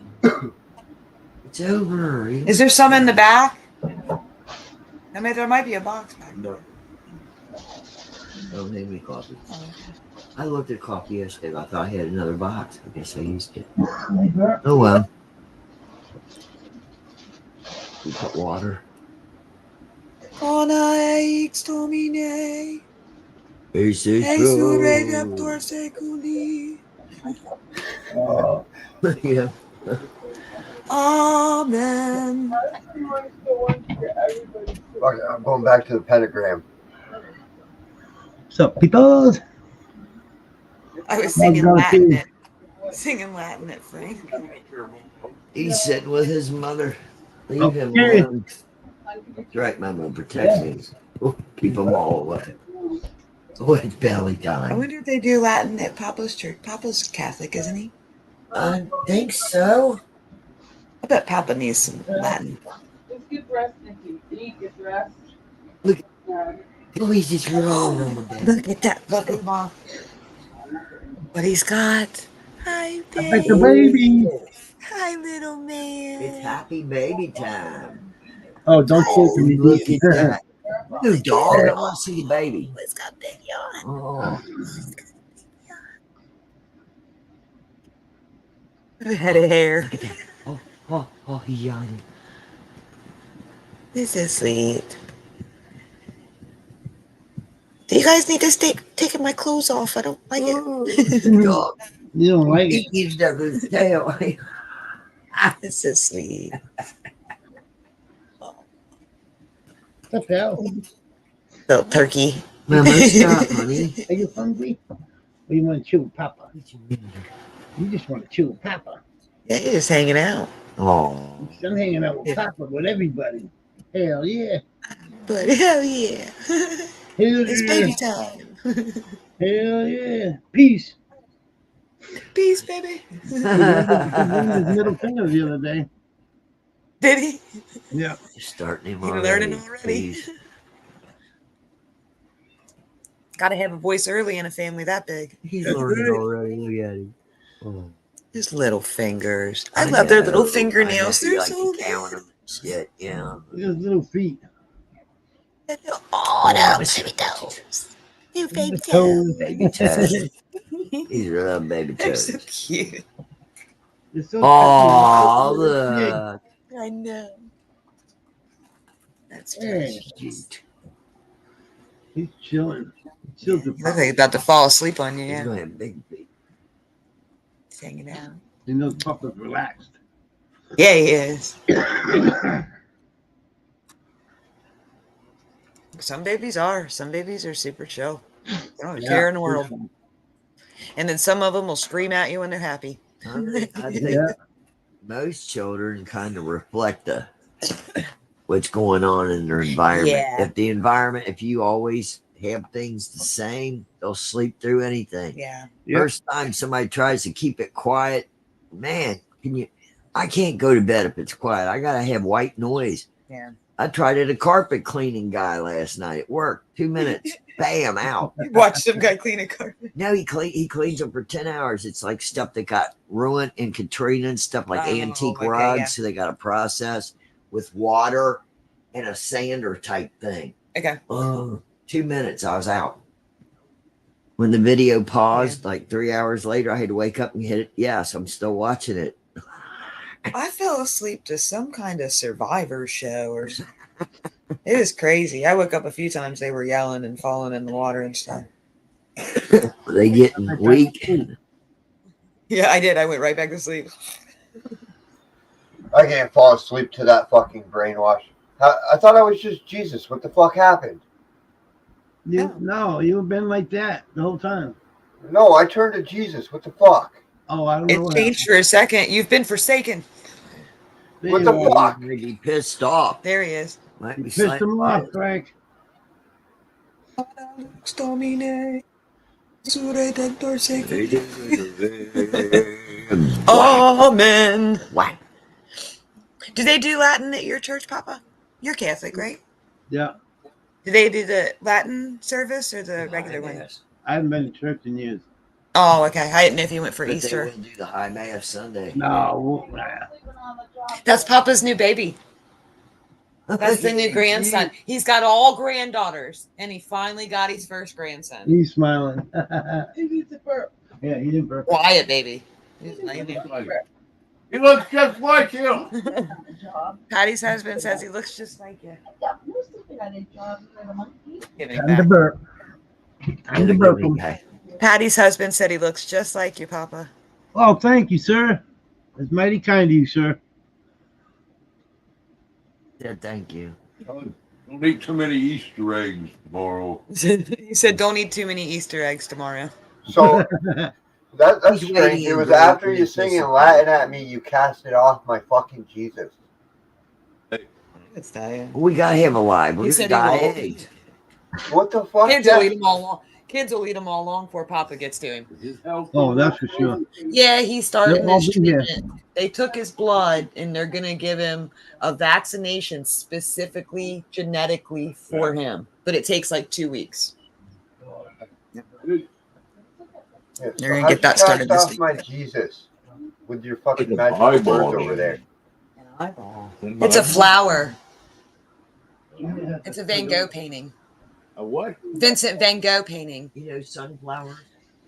It's over. Is there some in the back? I mean, there might be a box back there. Don't make me coffee. I looked at coffee yesterday. I thought I had another box. I guess I used it. Oh well. We put water. Onaix Domine. Jesus Exure Christ. Raptor Seculi. Yeah. Amen. Fuck it, I'm going back to the pentagram. What's up, people? I was singing Go Latin to- at Frank. He's sitting with his mother. Leave him Okay. alone. That's right, Mama will protect me. Oh, keep them all away. Oh, it's belly I time. wonder if they do Latin at Papa's church. Papa's Catholic, isn't he? I think so. I bet Papa needs some Latin. Just get dressed, Nikki. Eat, get dressed. Look. Yeah. Oh, he's just rolling on the bed. Look at that. Look at Mom. What he's got. Hi, I bet the babe. baby. Hi, little man. It's happy baby time. Oh, don't say to me. Look at that. New dog. I want to see the baby. It's got big yawn. Oh, Head of hair. oh, he's yawning. This is sweet. Do you guys need to stay taking my clothes off? I don't like it. Dog. You don't like He it. gives up his tail. This is sweet. What the hell? Little turkey. Mama, stop, honey. Are you hungry? Or you want to chill with Papa? You just want to chill with Papa. Yeah, you're just hanging out. Oh, I'm hanging out with Papa, with everybody. Hell yeah. But hell yeah. Hell It's yeah. baby time. Hell yeah. Peace. Peace, baby. He learned his middle finger the other day. Did he? Yeah. you're starting him You're already. learning already. Please. Gotta have a voice early in a family that big. He's That's learning right. already. Look at him. Oh. His little fingers. I love their little know. fingernails. I know, you They're like so to count them. Shit, yeah. Look at his little feet. Oh, no, baby toes. You baby toes. Baby toes. These are little baby They're so toes. cute. They're so Oh, tiny. look. I know. That's Hey, Cute. he's chilling. Chills with Looks Papa. like he's about to fall asleep on you, He's yeah. going to have big feet. He's hanging out. He knows Papa's relaxed. Yeah, he is. Some babies are. Some babies are super chill. They don't have a care in the world. And then some of them will scream at you when they're happy. I think Yeah. most children kind of reflect what's going on in their environment. Yeah. If you always have things the same, they'll sleep through anything. Yeah. Yep. First time somebody tries to keep it quiet, man, I can't go to bed if it's quiet. I gotta have white noise. Yeah. I tried it a carpet cleaning guy last night. It worked. 2 minutes. Bam, out. You watch some guy clean a carpet. No, he cleans them for 10 hours. It's like stuff that got ruined in Katrina and stuff like Oh, antique okay, rugs. yeah. So they got to process with water and a sander type thing. Okay. 2 minutes, I was out. When the video paused, like 3 hours later, I had to wake up and hit it. Yes, I'm still watching it. I fell asleep to some kind of Survivor show or something. It was crazy. I woke up a few times. They were yelling and falling in the water and stuff. They getting weak. Yeah, I did. I went right back to sleep. I can't fall asleep to that fucking brainwash. I thought I was just Jesus. What the fuck happened? No, you've been like that the whole time. No, I turned to Jesus. What the fuck? Oh, I don't know. It changed for a second. You've been forsaken. What the fuck? Maybe pissed off. There he is. Might You be pissed him off, Frank. Amen. Wow. Do they do Latin at your church, Papa? You're Catholic, right? Yeah. Do they do the Latin service or the regular one? Mass. I haven't been to church in years. Oh, okay. I didn't know if you went for But they Easter. will do the high mass Sunday. No. That's Papa's new baby. That's the new grandson. He's got all granddaughters, and he finally got his first grandson. He's smiling. He needs a burp. Yeah, he didn't burp. Quiet, baby. He's laying there. He looks just like you. Job. Patty's husband says he looks just like you. Yeah, you're sleeping on a job with a monkey. Giving Time to back. burp. Time to burp him. Patty's husband said he looks just like you, Papa. Oh, thank you, sir. That's mighty kind of you, sir. Yeah, thank you. Don't eat too many Easter eggs tomorrow. He said, "Don't eat too many Easter eggs tomorrow." So that's He's strange. waiting It in was great after you singing anticipation. Latin at me, you cast it off my fucking Jesus. It's dying. We got him alive. He We're said gonna he die won't. eggs. What the fuck? Kids will eat them all long. Kids will eat them all long before Papa gets to him. His health. Oh, that's for sure. Yeah, he's starting They'll all this be here. treatment. They took his blood and they're gonna give him a vaccination specifically genetically for him. But it takes like 2 weeks. Yeah, They're so gonna how'd get that you started cast this off week. my Jesus with your fucking Like a magical eyeball. words over there. It's a flower. It's a Van Gogh painting. A what? Vincent Van Gogh painting. You know, sunflowers.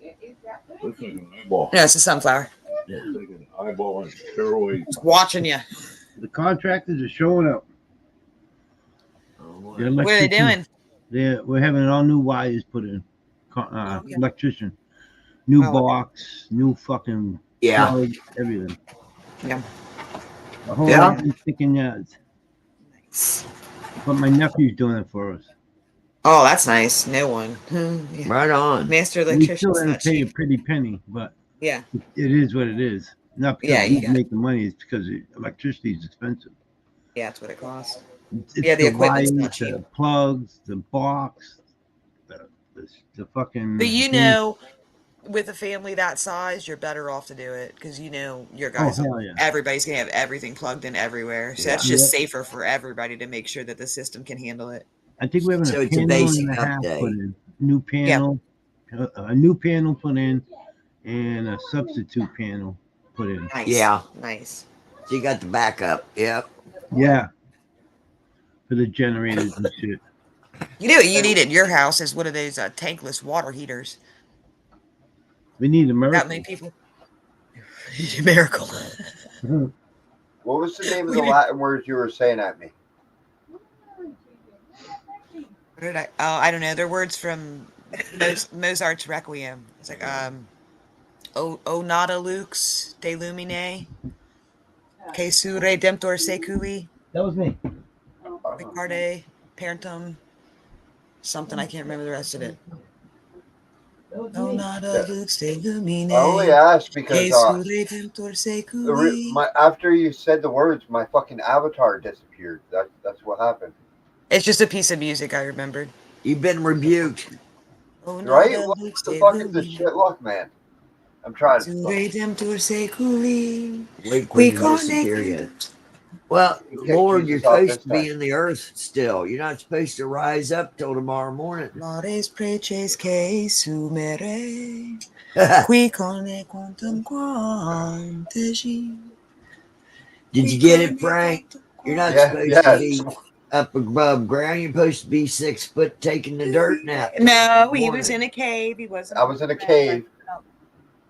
Is that Looks like an eyeball. No, it's a sunflower. Looks like an eyeball on steroids. It's watching you. The contractors are showing up. Oh, The what? What are they electrician- doing? We're having all new wires put in. Okay. Electrician. New Oh, okay. box, new fucking Yeah. plug, everything. Yeah. The whole Yeah. sticking yards. But my nephew's doing it for us. Oh, that's nice. No one. Yeah. Right on. Master We still electrician's didn't not pay a cheap. pretty penny, but Yeah. it is what it is. Not because Yeah, you he's got it. making money, it's because electricity is expensive. Yeah, that's what it costs. It's Yeah, the equipment's not wires, cheap. the plugs, the box, the fucking. But you know, with a family that size, you're better off to do it because you know your guys. hell yeah. Everybody's gonna have everything plugged in everywhere, so Yeah. that's just Yeah. safer for everybody to make sure that the system can handle it. I think we're having So a it's a panel basic and a half update. put in. New panel, a new panel put in, and a substitute panel put in. Nice. Yeah. Nice. So you got the backup. Yep. Yeah. For the generators and shit. You know what you need at your house is one of those tankless water heaters. We need a That miracle. many people. Miracle. What was the name of We the did- Latin words you were saying at me? What did I? Oh, I don't know. They're words from Mozart's Requiem. It's like O nada lux de lumine, que su redemptor seculi, That was me. recarde parentum, something. I can't remember the rest of it. O nada lux de lumine, I only asked que because su redemptor seculi. after you said the words, my fucking avatar disappeared. That's what happened. It's just a piece of music I remembered. You've been rebuked. O Right? nada What lux the de fuck is this lumine, shit luck, man? I'm trying su to. redemptor seculi. Wait We for this connect. period. Well, You kicked Lord, you're Jesus off supposed this to be time. in the earth still. You're not supposed to rise up till tomorrow morning. Lares preces que sumere, qui conne quantum quantegi. Did you get it, Frank? You're not Yeah, supposed yeah. to be up above ground. You're supposed to be 6 foot taking the dirt nap. No, he was in a cave. He wasn't. I was in a cave.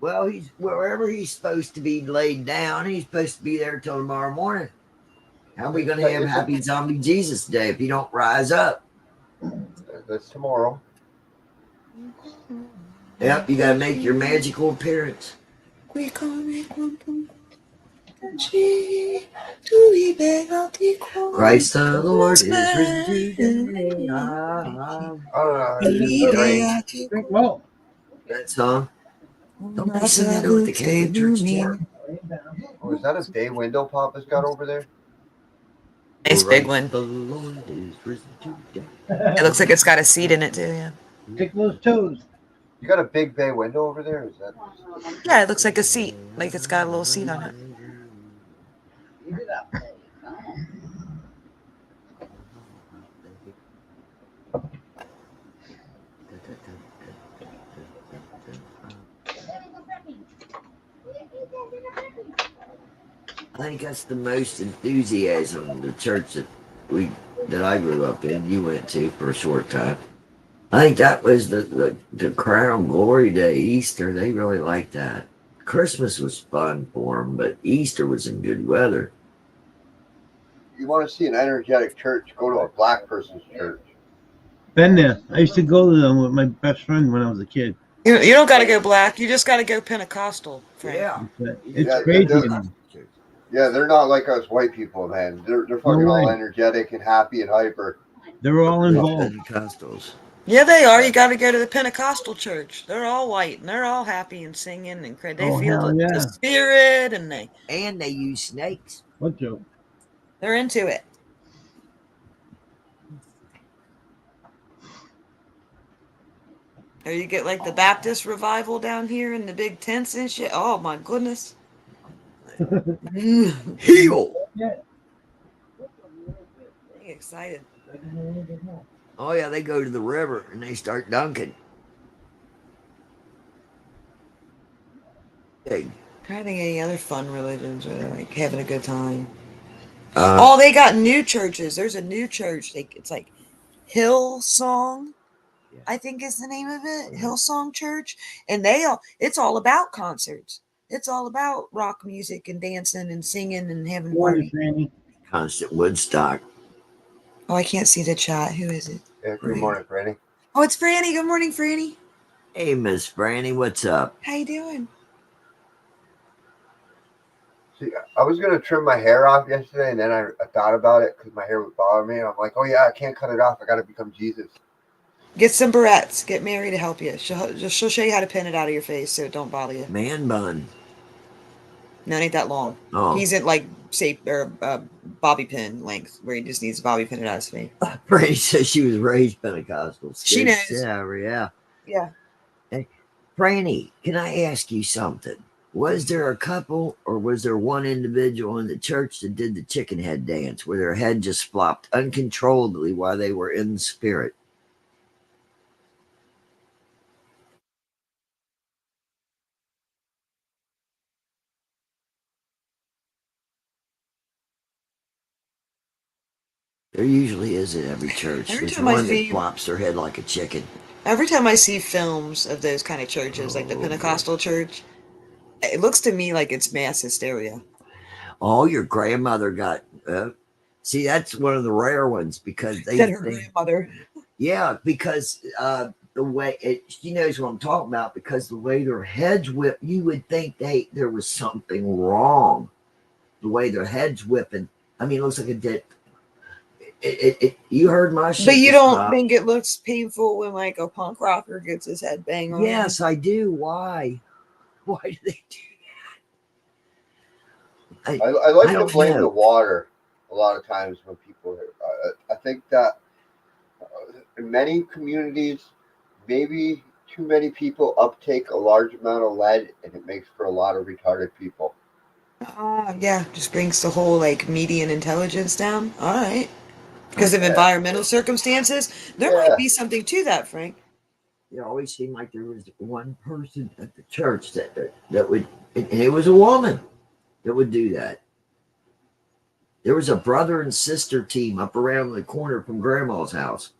Well, he's wherever he's supposed to be laid down. He's supposed to be there till tomorrow morning. How are we going to have Happy Zombie Jesus Day if you don't rise up? That's tomorrow. Yep, you got to make your magical appearance. Qui conne quantum quantegi, tu liberati quam. Christ the Lord is risen today. I don't know. It's strange. Drink more. That song. Don't be singing it with the Catholic Church choir. Oh, is that a bay window Papa's got over there? Nice big one. The Lord is risen today. It looks like it's got a seat in it too. Yeah. Tick those toes. You got a big bay window over there? Is that? Yeah, it looks like a seat. Like it's got a little seat on it. I think that's the most enthusiasm in the church that I grew up in. You went to for a short time. I think that was the Crown Glory Day, Easter. They really liked that. Christmas was fun for them, but Easter was in good weather. You want to see an energetic church? Go to a black person's church. Been there. I used to go to them with my best friend when I was a kid. You don't got to go black. You just got to go Pentecostal, Frank. Yeah. It's Yeah, crazy. they're not like us white people, man. They're fucking No all way. energetic and happy and hyper. They're all involved. Pentecostals. Yeah, they are. You got to go to the Pentecostal church. They're all white and they're all happy and singing and they Oh, feel hell the yeah. spirit and And they use snakes. What joke? they're into it. Or you get like the Baptist revival down here in the big tents and shit. Oh my goodness. Heal. Getting excited. Oh yeah, they go to the river and they start dunking. Hey. Trying to think of any other fun religions where they're like having a good time. Uh, Oh, they got new churches. There's a new church. It's like Hillsong, I think is the name of it. Hillsong Church. And it's all about concerts. It's all about rock music and dancing and singing and having Morning, party. Franny. Constant Woodstock. Oh, I can't see the chat. Who is it? Yeah, good morning, Franny. Oh, it's Franny. Good morning, Franny. Hey, Miss Franny, what's up? How you doing? See, I was gonna trim my hair off yesterday, and then I thought about it because my hair would bother me, and I'm like, oh yeah, I can't cut it off. I got to become Jesus. Get some barrettes. Get Mary to help you. She'll show you how to pin it out of your face so it don't bother you. Man bun. No, it ain't that long. Oh. He's at like bobby pin length where he just needs a bobby pin it out of his face. Franny says she was raised Pentecostal. She knows. Yeah. Yeah. Hey, Franny, can I ask you something? Was there a couple or was there one individual in the church that did the chicken head dance where their head just flopped uncontrollably while they were in the spirit? There usually is at every church. Every There's time I one see- that flops their head like a chicken. Every time I see films of those kind of churches, like the Pentecostal church, it looks to me like it's mass hysteria. Oh, your grandmother got. See, that's one of the rare ones because Her grandmother. Yeah, because the way she knows what I'm talking about. Because the way their heads whip, you would think there was something wrong. The way their heads whipping. I mean, it looks like a dead. You heard my shit. But you don't think it looks painful when like a punk rocker gets his head banged on? Yes, I do. Why? Why do they do that? I like I to don't blame know. the water a lot of times when people. I think that in many communities, maybe too many people uptake a large amount of lead, and it makes for a lot of retarded people. Yeah, just brings the whole like median intelligence down. All right. Because of environmental circumstances, there might be something to that, Frank. It always seemed like there was one person at the church that would, and it was a woman that would do that. There was a brother and sister team up around the corner from Grandma's house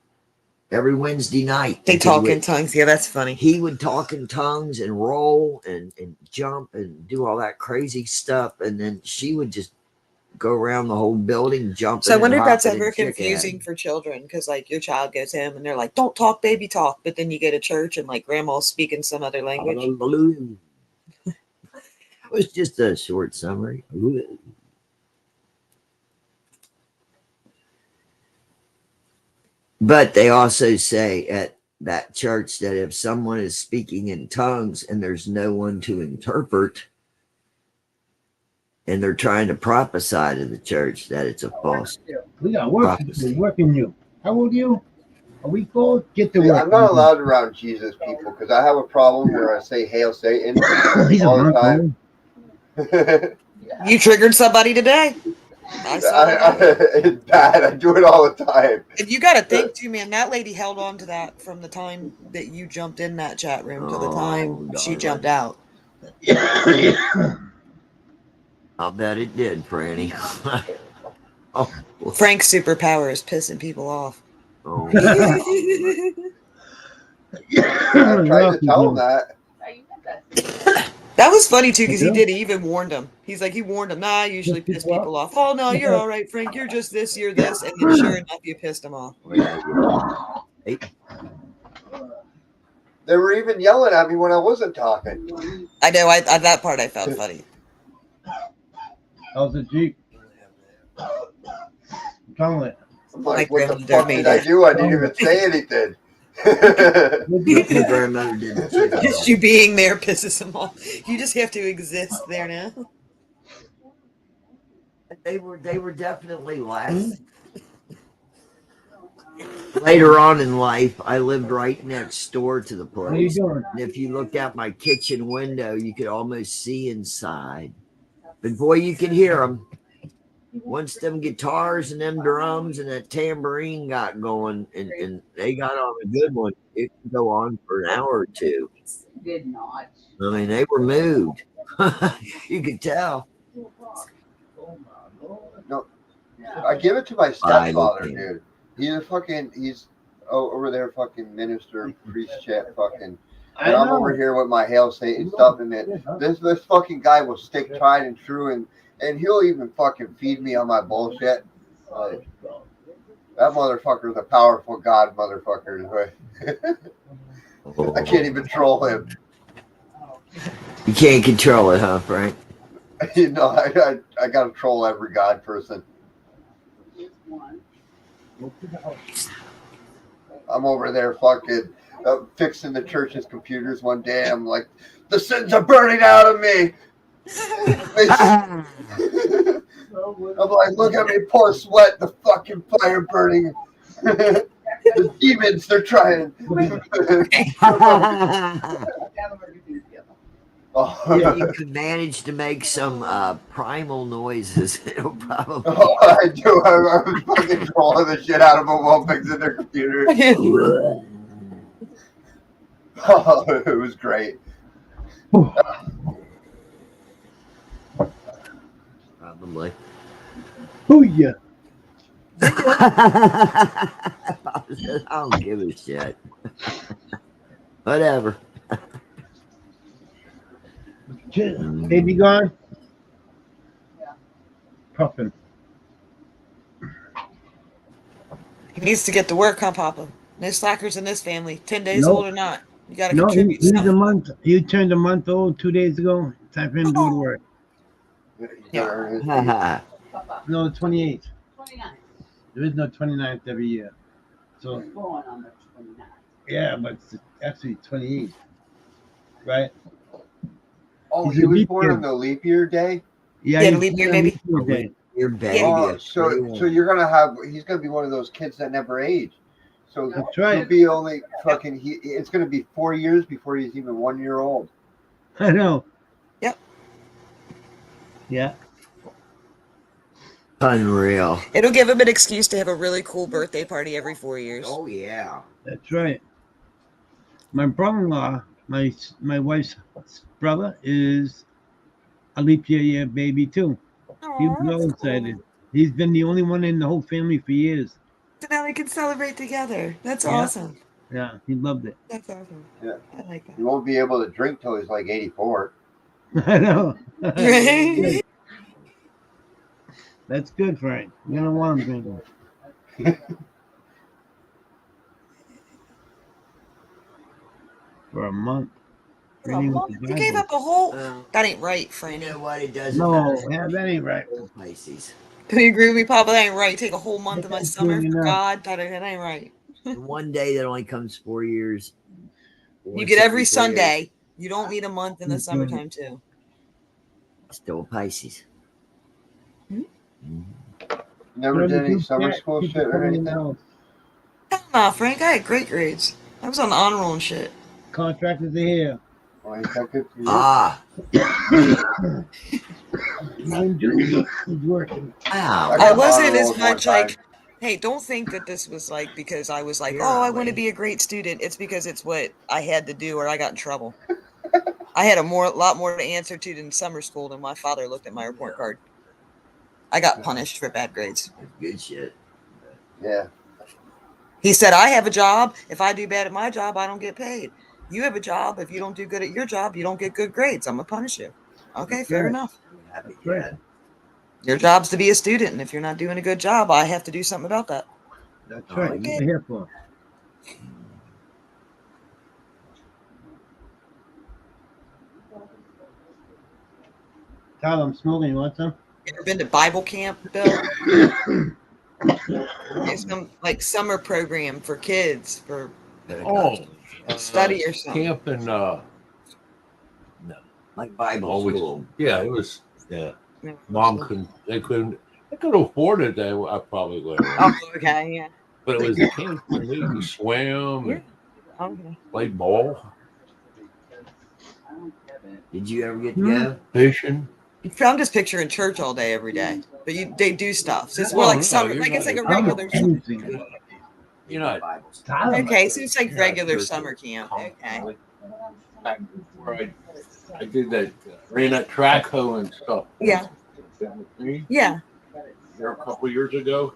every Wednesday night. They talk in tongues. Yeah, that's funny. He would talk in tongues and roll and jump and do all that crazy stuff, and then she would just go around the whole building jumping. So I wonder if that's and hopping ever and chicken confusing head. for children, because like your child goes in and they're like, "Don't talk, baby, talk," but then you go to church and like grandma's speaking some other language. It was just a short summary. But they also say at that church that if someone is speaking in tongues and there's no one to interpret, and they're trying to prophesy to the church, that it's a false. We got work to do. Working you. How old are you? A week old? Get to See, work. I'm not allowed around Jesus people because I have a problem where I say "Hail Satan" He's all a the monk, time. You triggered somebody today. I saw that. It's bad. I do it all the time. And you got to think too, man. That lady held on to that from the time that you jumped in that chat room to the time she jumped out. I'll bet it did, Franny. Oh. Frank's superpower is pissing people off. Oh. I tried to tell him that. That was funny too, because he Yeah. did. He even warned him. He's like, he warned him. Nah, I usually piss people off. Oh no, you're all right, Frank. You're just this, you're this, and then sure enough, you pissed him off. They were even yelling at me when I wasn't talking. I know. I that part I found funny. How's the Jeep? Tell it. I'm like, My what the grandmother fuck made did I it. do? I didn't even say anything. My grandmother did it too. Just you being there pisses him off. You just have to exist there now. They were definitely less. Later on in life, I lived right next door to the What are you place. doing? And if you looked out my kitchen window, you could almost see inside. But boy, you could hear them. Once them guitars and them drums and that tambourine got going, and they got on a good one, it could go on for an hour or two. Did not. I mean, they were moved. You could tell. No, I give it to my stepfather, Bible dude. He's over there fucking minister, priest chat fucking. And I'm over here with my hail Satan stuff, and this fucking guy will stick tried and true, and he'll even fucking feed me on my bullshit. Like, that motherfucker's a powerful God motherfucker. I can't even troll him. You can't control it, huh, Frank? You know, I gotta troll every God person. I'm over there fucking fixing the church's computers one day. I'm like, the sins are burning out of me. I'm like, look at me, pour sweat, the fucking fire burning. The demons, they're trying. If you could manage to make some primal noises, it'll probably. Oh, I do. I was fucking trolling the shit out of them while fixing their computer. Oh, it was great. Probably. Oh yeah. I don't give a shit. Whatever. Baby gone? Puffin. He needs to get to work, huh, Papa? No slackers in this family. 10 days Nope. old or not. You got to No, contribute he's a something. month. He turned a month old 2 days ago. Time for him to go to work. Yeah. No, 28th. 29. There is no 29th every year. So Born on the 29th. yeah, but it's actually 28th, right? Oh, He's he a was leap born year. on the leap year day? Yeah, he's the leap year, born on baby. leap year day. Your baby. Oh, a so free you're gonna have, he's gonna be one of those kids that never age. So That's he'll right. be only fucking, it's gonna be 4 years before he's even 1 year old. I know. Yep. Yeah. Unreal. It'll give him an excuse to have a really cool birthday party every 4 years. Oh yeah. That's right. My brother-in-law, my wife's brother, is a leap year baby too. He was Aw, all that's excited. cool. He's been the only one in the whole family for years. So now we can celebrate together. That's Yeah. awesome. Yeah, he loved it. That's awesome. Yeah. I like that. He won't be able to drink till he's like 84. I know. Right? That's good, Frank. You don't want him drinking. For a month. For a month? You gave up a whole. That ain't right, You Franny. know what? It doesn't No, matter. yeah, that ain't right. Pisces. Do you agree with me, Papa? That ain't right. Take a whole month of my That's summer doing for enough. God. That ain't right. And one day that only comes 4 years. You Once get every 4 years. Sunday. You don't need a month in the He's doing it. summertime, too. Still Pisces. Never did any summer school shit or anything? Hell nah, Frank. I had great grades. I was on the honor roll and shit. Contractors are here. Well, ain't that good for you? Ah. He's working. Wow. I wasn't honor as rolls one much like, time. hey, don't think that this was like because I was like, You're oh, I not want to late. be a great student. It's because it's what I had to do or I got in trouble. I had a lot more to answer to than summer school than my father looked at my report card. I got punished for bad grades. Good shit. Yeah. He said, I have a job. If I do bad at my job, I don't get paid. You have a job. If you don't do good at your job, you don't get good grades. I'm gonna punish you. Okay, fair right. enough. Happy right. dad. Your job's to be a student, and if you're not doing a good job, I have to do something about that. That's Oh, right. okay. What we're here for. Tyler, I'm smoking. You want some? You ever been to Bible camp, Bill? It's some like summer program for kids for Oh, study or something. camp and Like Bible always, school. yeah, it was. Yeah, Yeah. mom couldn't. They could afford it. I probably would. Oh, okay, yeah. But it was a camp for me. We swam Yeah. and Okay. played ball, Did you ever get to go? fishing. I'm just picturing church all day, every day. But they do stuff. So it's more Well, like no, summer. you're Like it's not like a a- I'm regular. anything. You know, Bible school. Tyler, Okay, so it's like Yeah, regular church summer is camp. common. Okay. Back where I did that, ran that track hoe and stuff. Yeah. Me Yeah. there a couple years ago.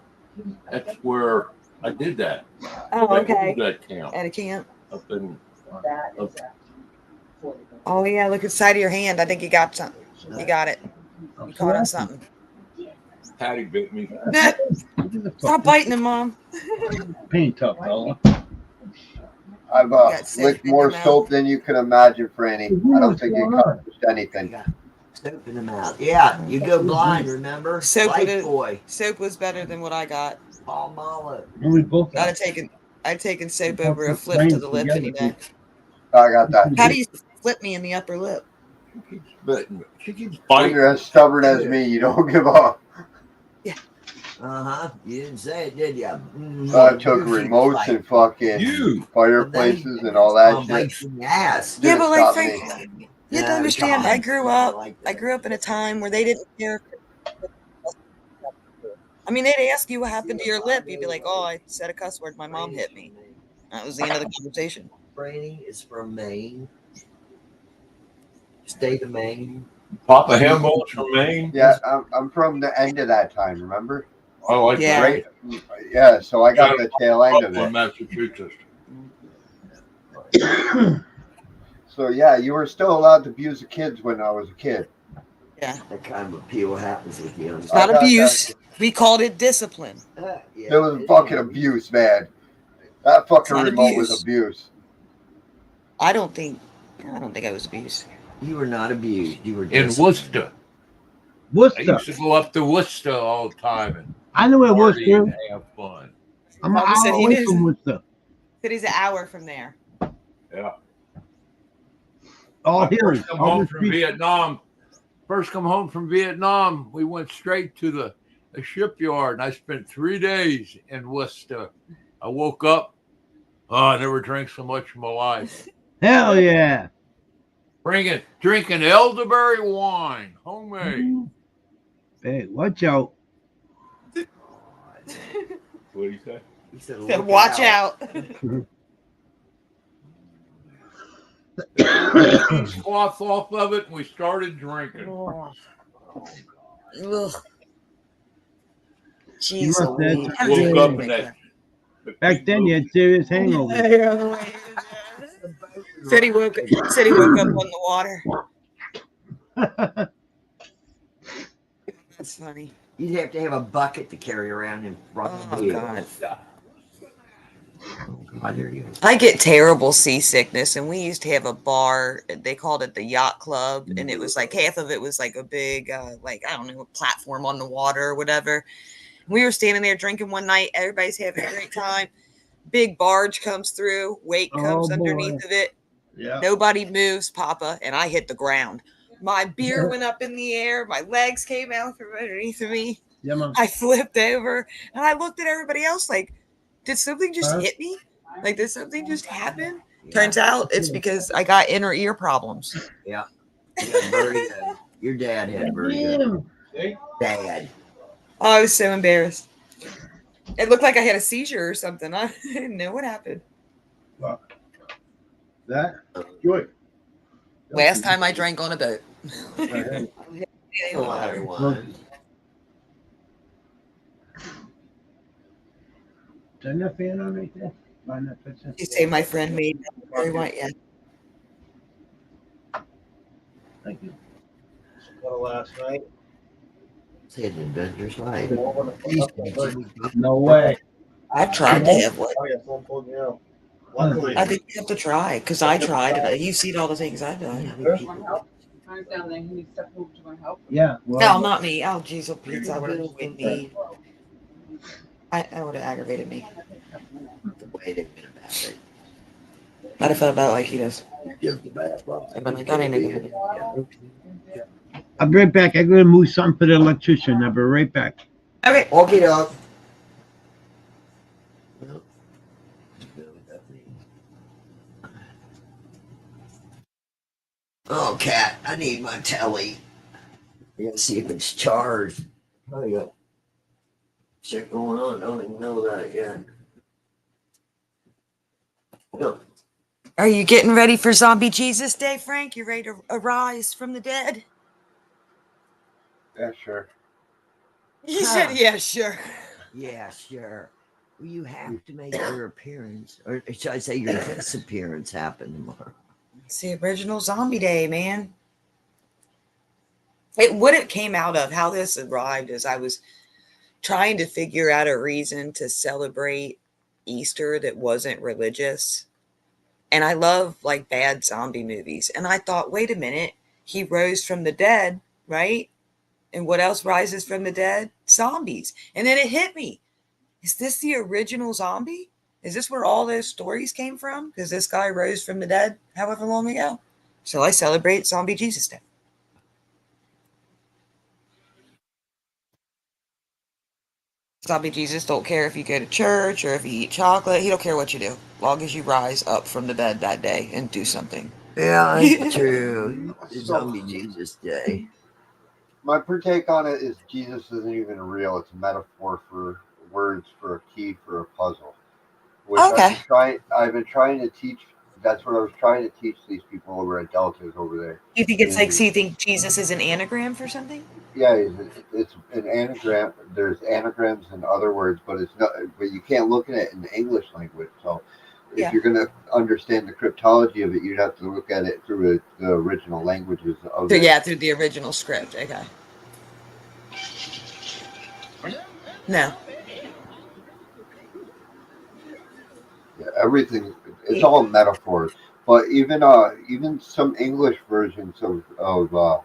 That's where I did that. Oh, I okay. owned that camp At a camp. up in. Up, Oh yeah, look at the side of your hand. I think you got something. You got it. I'm You caught on so something. Patty bit me. Stop biting him, Mom. paint tough, fella. I've got soap licked in more your mouth. soap than you can imagine, Franny. I don't think you accomplished You anything. got soap in the mouth. Yeah, you go blind, remember? Soap in Life it. boy. Soap was better than what I got. Palmolive. And we both I'd got have taken soap both over a put flip to brains the lip together. any day. I got that. How do you flip me in the upper lip? She keeps biting me. She keeps When biting. you're as stubborn as me, you don't give up. Uh-huh. You didn't say it, did you? I took remotes and fucking You. fireplaces and all that shit. Bites in the ass. Yeah, but like Stop Frank, me. you have to No, understand. God. I grew up in a time where they didn't care. I mean, they'd ask you what happened to your lip. You'd be like, "Oh, I said a cuss word. My mom hit me." That was the end of the conversation. Franny is from Maine. State of Maine. Papa Hambold's from Maine. Yeah, I'm from the end of that time, remember? I like Yeah. Right? Yeah, so I got the tail end of that. it. Massachusetts. So yeah, you were still allowed to abuse the kids when I was a kid. Yeah, That kind of appeal happens with you. it's not I got abuse. We called it discipline. Yeah, It was fucking abuse, man. That fucking not remote was abuse. abuse. I don't think I was abused. You were not abused. You were In disciplined. Worcester. I Worcester. used to go up to Worcester all the time and I know where party Worcester. and have fun. I'm an Papa said hour he away knew. from Worcester. Said he's an hour from there. Yeah. All When I hills. first come All home the from streets. Vietnam. First come home from Vietnam, we went straight to the shipyard, and I spent 3 days in Worcester. I woke up. Oh, I never drank so much in my life. Hell yeah. Drinking elderberry wine, homemade. Hey, watch out. What do you say? He said, Said, "Look watch out. Cloth off of it, and we started drinking. Ugh. You Jeez, must have Louise. had Woke up in that. Back then, you had serious hangovers. Said he woke up on the water. That's funny. You'd have to have a bucket to carry around in front of Oh you. God. God, there you go. I get terrible seasickness, and we used to have a bar. They called it the Yacht Club, and it was like half of it was like a big, like I don't know, a platform on the water or whatever. We were standing there drinking one night. Everybody's having a great time. Big barge comes through. Weight comes Oh, underneath boy. of it. Yeah. Nobody moves, Papa, and I hit the ground. My beer went up in the air. My legs came out from underneath of me. Yeah, man. I flipped over, and I looked at everybody else like, did something just Huh? hit me? Like, did something just happen? Turns out it's because I got inner ear problems. Yeah. You got vertigo. Your dad had vertigo. Dad. Oh, I was so embarrassed. It looked like I had a seizure or something. I didn't know what happened. That? Good. Last time I drank on a boat. Hello, everyone. Turn that fan on right there. Find that picture. You say my friend made very white, yeah. Thank you. Little last night. Say an Avengers Life. Over the These fucking days, break. we got- No way. I've tried to have one. Oh yeah, someone pulled me out. Luckily, I think you have to try because I tried it. You've seen all the things I've done. Want help? Turn down there. He needs to move to my help. Yeah. No, Well, not me. Oh, jeez, oh, Pete, that would have been me. That would have aggravated me. the way they've been about it. I'd have felt about like he does. Just a bad luck. I'd been like, that ain't a good idea. I'll be right back. I'm gonna move something for the electrician. I'll be right back. Okay. Okay, dog. Well, oh, cat, I need my telly. I gotta see if it's charged. I got shit going on. Don't even know that yet. No. Are you getting ready for Zombie Jesus Day, Frank? You ready to arise from the dead? Yeah, sure. He said, yeah, sure. Yeah, sure. Well, you have to make your appearance, or should I say your disappearance happen tomorrow. It's the original Zombie Day, man. What it came out of, how this arrived, is I was trying to figure out a reason to celebrate Easter that wasn't religious. And I love like bad zombie movies. And I thought, wait a minute, he rose from the dead, right? And what else rises from the dead? Zombies. And then it hit me. Is this the original zombie? Is this where all those stories came from? Because this guy rose from the dead however long ago. So I celebrate Zombie Jesus Day. Zombie Jesus don't care if you go to church or if you eat chocolate. He don't care what you do. As long as you rise up from the bed that day and do something. Yeah, that's true. It's Zombie Jesus Day. My take on it is Jesus isn't even real. It's a metaphor for words for a key for a puzzle. Which Okay. I've been trying to teach. That's what I was trying to teach these people over at Delta's over there. You think it's like, so you think Jesus is an anagram for something? Yeah, it's an anagram. There's anagrams and other words, but it's not. But you can't look at it in the English language. So, if Yeah. you're going to understand the cryptology of it, you'd have to look at it through the original languages of So, it. yeah, through the original script. Okay. No. Yeah, everything. It's all metaphors. But even some English versions of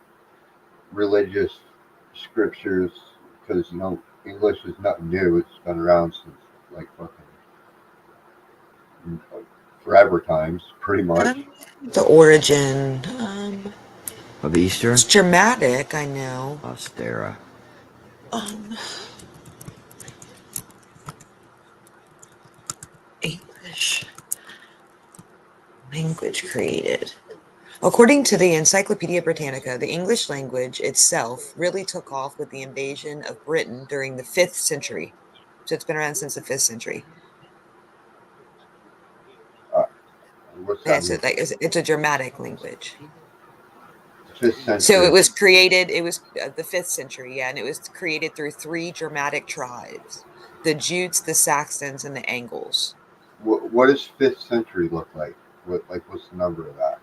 religious scriptures, because English is nothing new. It's been around since like fucking forever times, pretty much. The origin. Of Easter? It's dramatic, I know. Ostera. English language created. According to the Encyclopedia Britannica, the English language itself really took off with the invasion of Britain during the 5th century. So it's been around since the 5th century. What's Yeah, that so mean? it's a dramatic language. 5th century. So it was created, it was the 5th century, yeah, and it was created through 3 Germanic tribes, the Jutes, the Saxons, and the Angles. What does 5th century look like? What's the number of that?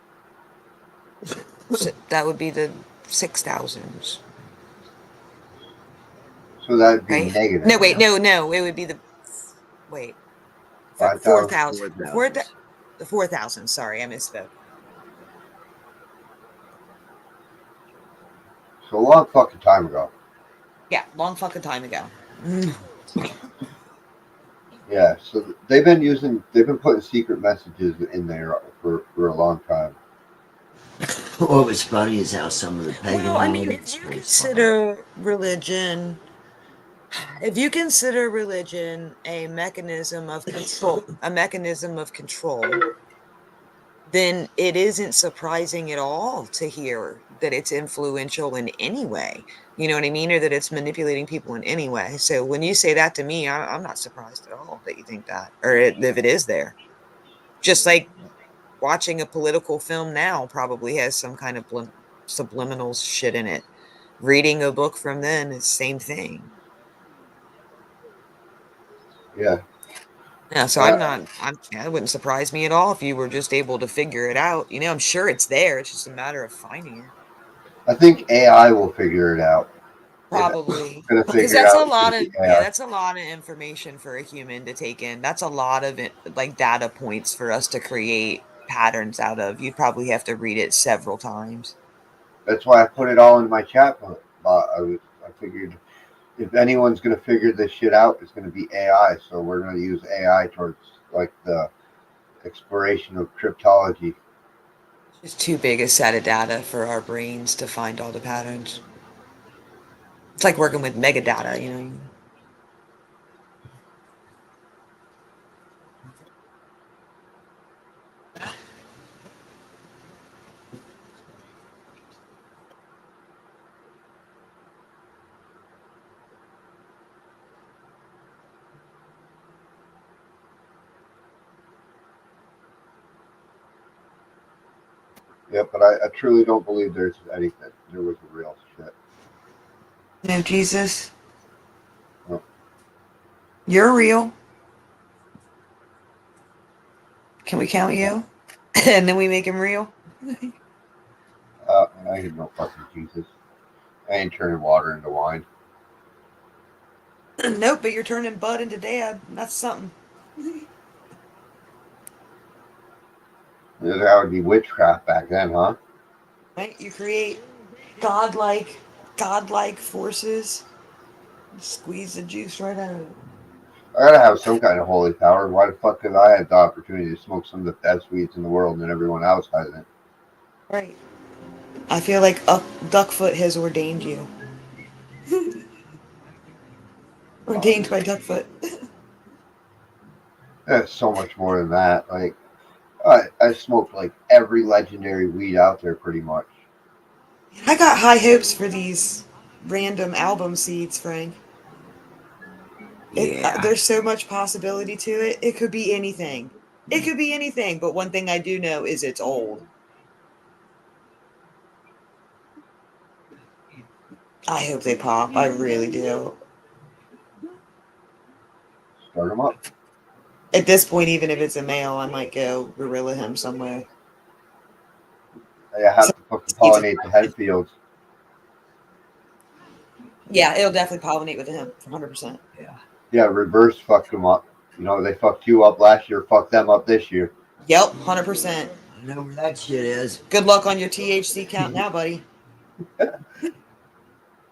So that would be the 6,000s. So that'd be Right? negative. No, wait, no, it would be the, wait, 5,000. 4,000. The 4,000, sorry, I misspoke. So a long fucking time ago. Yeah, long fucking time ago. Yeah, so they've been putting secret messages in there for a long time. What was funny is how some of the pagan Well, I mean, elements if you were consider religion a mechanism of control, then it isn't surprising at all to hear that it's influential in any way. You know what I mean? Or that it's manipulating people in any way. So when you say that to me, I'm not surprised at all that you think that, or if it is there. Just like watching a political film now probably has some kind of subliminal shit in it. Reading a book from then is the same thing. Yeah. Yeah, so it wouldn't surprise me at all if you were just able to figure it out. I'm sure it's there. It's just a matter of finding it. I think AI will figure it out. Probably. Gonna Because figure that's out a it's gonna lot of be AI. that's a lot of information for a human to take in. That's a lot of it, like data points for us to create patterns out of. You'd probably have to read it several times. That's why I put it all in my chat book. I figured if anyone's gonna figure this shit out, it's gonna be AI. So we're gonna use AI towards like the exploration of cryptology. It's just too big a set of data for our brains to find all the patterns. It's like working with megadata, you know. Yeah, but I truly don't believe there's anything. There was real shit. No, Jesus, No. you're real. Can we count you? And then we make him real? I had no fucking Jesus. I ain't turning water into wine. Nope, but you're turning Bud into Dad. That's something. That would be witchcraft back then, huh? Right? You create godlike, godlike forces. Squeeze the juice right out of it. I gotta have some kind of holy power. Why the fuck have I had the opportunity to smoke some of the best weeds in the world and everyone else hasn't? Right. I feel like Duckfoot has ordained you. Ordained by Duckfoot. There's so much more than that. Like, I smoked like every legendary weed out there pretty much. I got high hopes for these random album seeds, Frank. Yeah. There's so much possibility to it. It could be anything. It could be anything, but one thing I do know is it's old. I hope they pop. I really do. Start them up. At this point, even if it's a male, I might go gorilla him somewhere. I have So to fucking seeds pollinate the head fields. yeah, it'll definitely pollinate with him, 100%. Yeah. Yeah, reverse fucked them up. You know, they fucked you up last year, fuck them up this year. Yep, 100%. I know where that shit is. Good luck on your THC count now, buddy.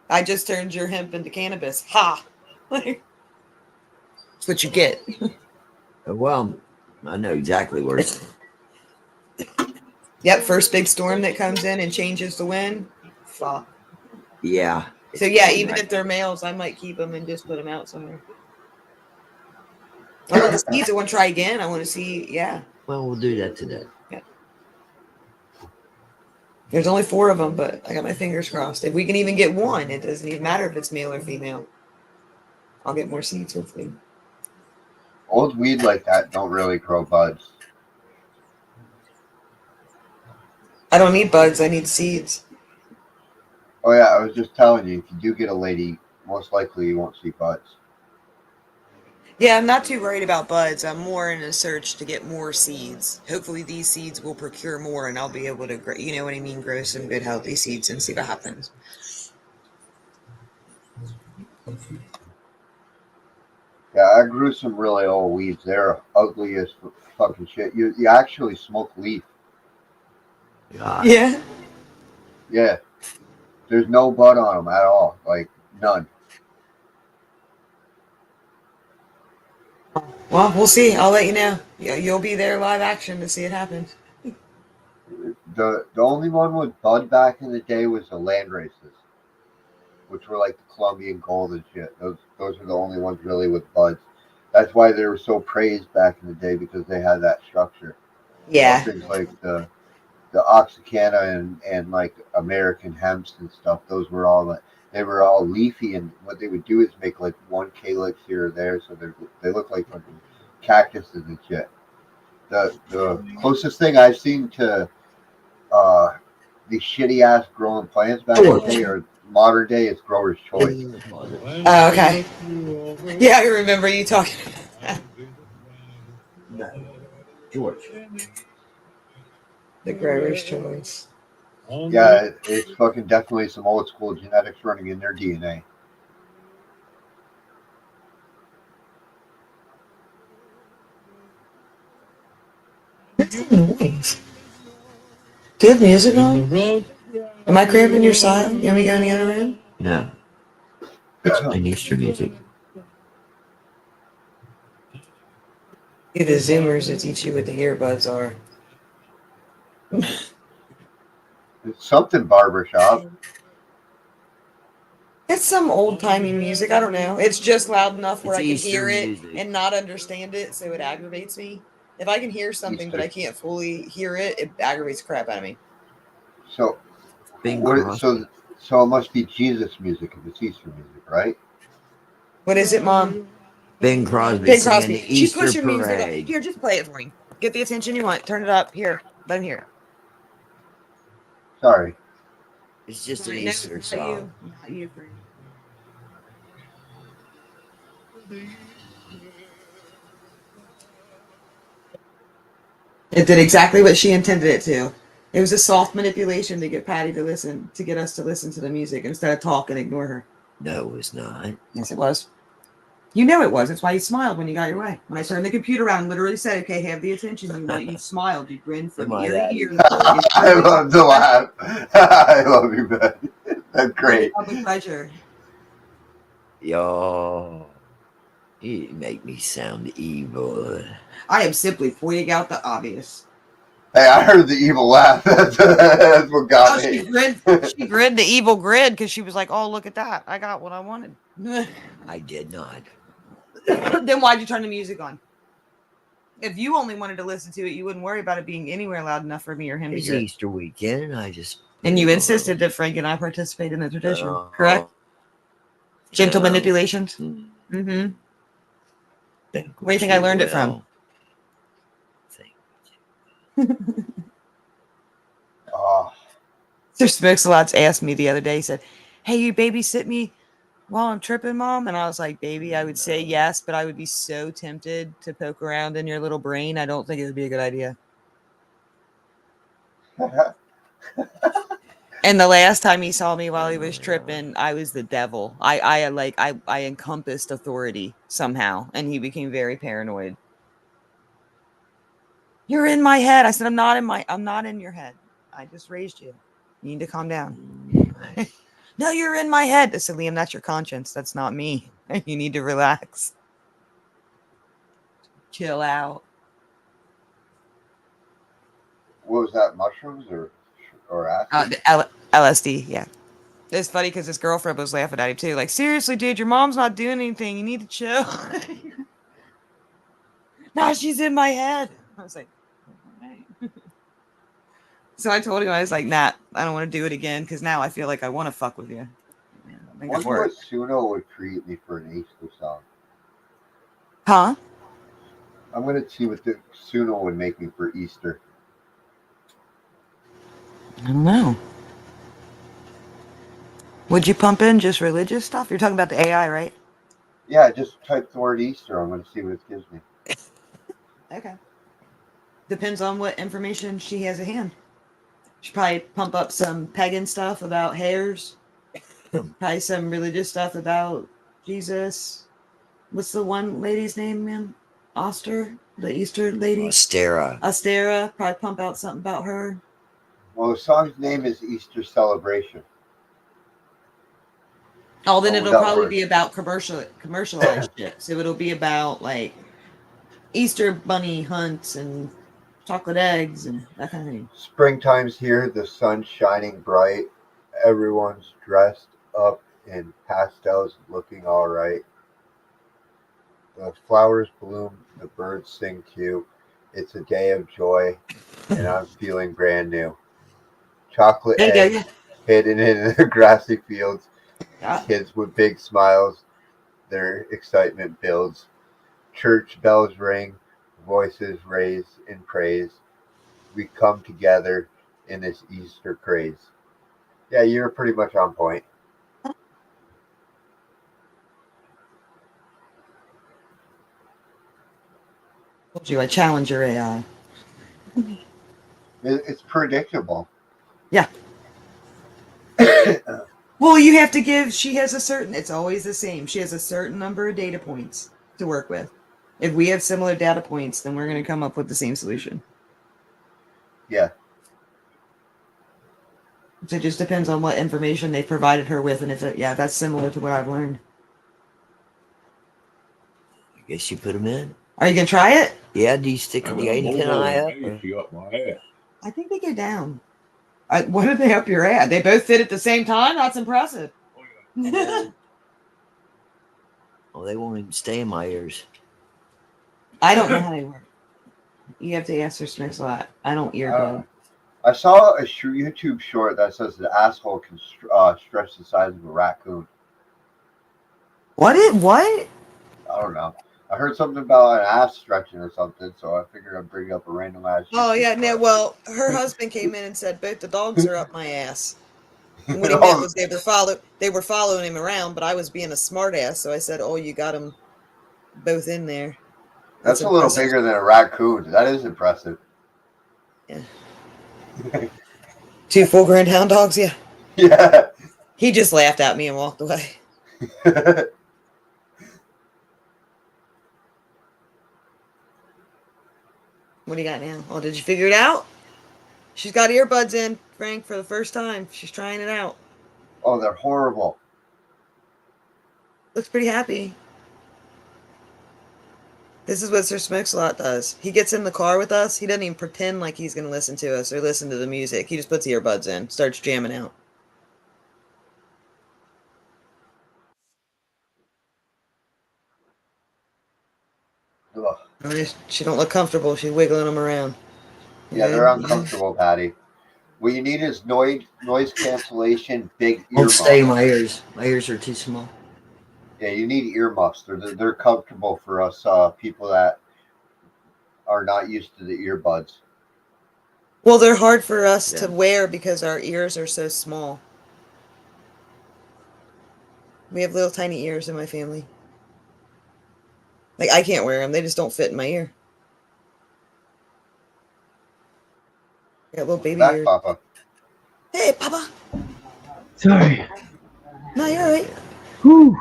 I just turned your hemp into cannabis. Ha! That's what you get. Well, I know exactly where it's. Yep, first big storm that comes in and changes the wind. Fuck. Yeah. So yeah, even if they're males, I might keep them and just put them out somewhere. I want the seeds. I want to try again. I want to see. Yeah. Well, we'll do that today. There's only 4 of them, but I got my fingers crossed. If we can even get one, it doesn't even matter if it's male or female. I'll get more seeds hopefully. Old weed like that don't really grow buds. I don't need buds. I need seeds. Oh yeah, I was just telling you, if you do get a lady, most likely you won't see buds. Yeah, I'm not too worried about buds. I'm more in a search to get more seeds. Hopefully these seeds will procure more and I'll be able to, grow, you know what I mean, grow some good healthy seeds and see what happens. Yeah, I grew some really old weeds. They're ugly as fucking shit. You actually smoke leaf. God. Yeah. Yeah. There's no bud on them at all. Like, none. Well, we'll see. I'll let you know. You'll be there live action to see it happen. The only one with bud back in the day was the land races, which were like the Colombian gold and shit. Those are the only ones really with buds. That's why they were so praised back in the day, because they had that structure. Yeah. Things like the Oxycana and like American hemps and stuff. Those were all that. They were all leafy, and what they would do is make like one calyx here or there, so they look like fucking cactuses and shit. The closest thing I've seen to these shitty ass growing plants back in the day or modern day is Grower's Choice. Oh, okay. Yeah, I remember you talking about that. No. George. The grower's choice. Yeah, it's fucking definitely some old school genetics running in their DNA. What's the noise? Do you have music on? Am I cramping your side? You want me to go in the other room? No, it's playing Easter music. Get the Zoomers to teach you what the earbuds are. It's something barbershop. It's some old timey music. I don't know. It's just loud enough where It's I can Easter hear it music. and not understand it, so it aggravates me. If I can hear something but I can't fully hear it, it aggravates the crap out of me. So Bing what? Crosby. So it must be Jesus music if it's Easter music, right? What is it, Mom? Bing Crosby Big singing Crosby. the She's Easter pushing music. parade. Here, just play it for me. Get the attention you want. Turn it up. Here. Let him hear it. Sorry. It's just an No, Easter not song. you. Not you, Frank. It did exactly what she intended it to. It was a soft manipulation to get Patty to listen, to get us to listen to the music instead of talk and ignore her. No, it's not. Yes, it was. You know it was. That's why you smiled when you got your way. When I turned the computer around and literally said, okay, have the attention you want, you smiled. You grinned from Am I ear that to ear. evil? I love to laugh. I love you, man. That's great. With pleasure. Yo, you make me sound evil. I am simply pointing out the obvious. Hey, I heard the evil laugh. That's what got me. She grinned the evil grin because she was like, oh, look at that. I got what I wanted. I did not. Then why'd you turn the music on? If you only wanted to listen to it, you wouldn't worry about it being anywhere loud enough for me or him It's to hear it. Easter weekend, and I just And you insisted that Frank and I participate in the tradition, correct? Gentle no. manipulations? Mm-hmm. Where do you think I learned it from? Oh, Sir Smokes-a-Lots asked me the other day, he said, hey, you babysit me while I'm tripping, Mom? And I was like, baby, I would say yes, but I would be so tempted to poke around in your little brain. I don't think it would be a good idea. And the last time he saw me while he was tripping, I was the devil. I encompassed authority somehow, and he became very paranoid. You're in my head. I said, I'm not in your head. I just raised you. You need to calm down. No, you're in my head. I said, Liam, that's your conscience. That's not me. You need to relax. Chill out. what was that? Mushrooms or acid? LSD, yeah. It's funny because his girlfriend was laughing at him too. Like, seriously, dude, your mom's not doing anything. You need to chill. Nah, she's in my head. I was like, all right. So I told him, I was like, nah, I don't want to do it again because now I feel like I want to fuck with you. Yeah, I think that's Wonder what work. Suno would create me for an Easter song. Huh? I'm gonna see what the Suno would make me for Easter. I don't know. Would you pump in just religious stuff? You're talking about the AI, right? Yeah, just type the word Easter. I'm gonna see what it gives me. Okay. Depends on what information she has at hand. She probably pump up some pagan stuff about hairs. Probably some religious stuff about Jesus. What's the one lady's name, man? Oster? The Easter lady? Ostera. Probably pump out something about her. Well, the song's name is Easter Celebration. Oh, then Oh, it'll that probably works. be about commercialized shit. So it'll be about like Easter bunny hunts and chocolate eggs and that kind of thing. Springtime's here. The sun's shining bright. Everyone's dressed up in pastels, looking all right. The flowers bloom. The birds sing cute. It's a day of joy, and I'm feeling brand new. Chocolate There you go. eggs Yeah. hidden in the grassy fields. Yeah. Kids with big smiles. Their excitement builds. Church bells ring. Voices raise in praise. We come together in this Easter craze. Yeah, you're pretty much on point. Told you I challenge your AI. It's predictable. Yeah. Well, you have to give. She has a certain. It's always the same. She has a certain number of data points to work with. If we have similar data points, then we're going to come up with the same solution. Yeah. So it just depends on what information they provided her with, and if it, yeah, that's similar to what I've learned. I guess you put them in. Are you gonna try it? Yeah. Do you stick the antenna up? Or? She up my ass. I think they go down. What did they up your ass? They both fit at the same time? That's impressive. Oh, they won't even stay in my ears. I don't know how they work. You have to ask her Smokes a lot. I don't earbud. I saw a YouTube short that says the asshole can stretch the size of a raccoon. What? I don't know. I heard something about an ass stretching or something, so I figured I'd bring up a random ass. Oh yeah, no. Well, her husband came in and said both the dogs are up my ass. And what he meant was they were following him around, but I was being a smart ass, so I said, "Oh, you got them both in there." That's a little bigger than a raccoon. That is impressive. Yeah. 2 full-grown hound dogs. Yeah. Yeah. He just laughed at me and walked away. What do you got now? Oh, did you figure it out? She's got earbuds in, Frank, for the first time. She's trying it out. Oh, they're horrible. Looks pretty happy. This is what Sir Smokes-a-Lot does. He gets in the car with us. He doesn't even pretend like he's going to listen to us or listen to the music. He just puts earbuds in, starts jamming out. Ugh. She don't look comfortable. She's wiggling them around. Yeah, they're uncomfortable, Patty. What you need is noise cancellation, big ear Won't stay in muffs. my ears. My ears are too small. Yeah, you need ear muffs. They're comfortable for us people that are not used to the earbuds. Well, they're hard for us to wear because our ears are so small. We have little tiny ears in my family. Like, I can't wear them. They just don't fit in my ear. I got little baby Back, ears. Papa. Hey, Papa. Sorry. No, you're all right. Whew.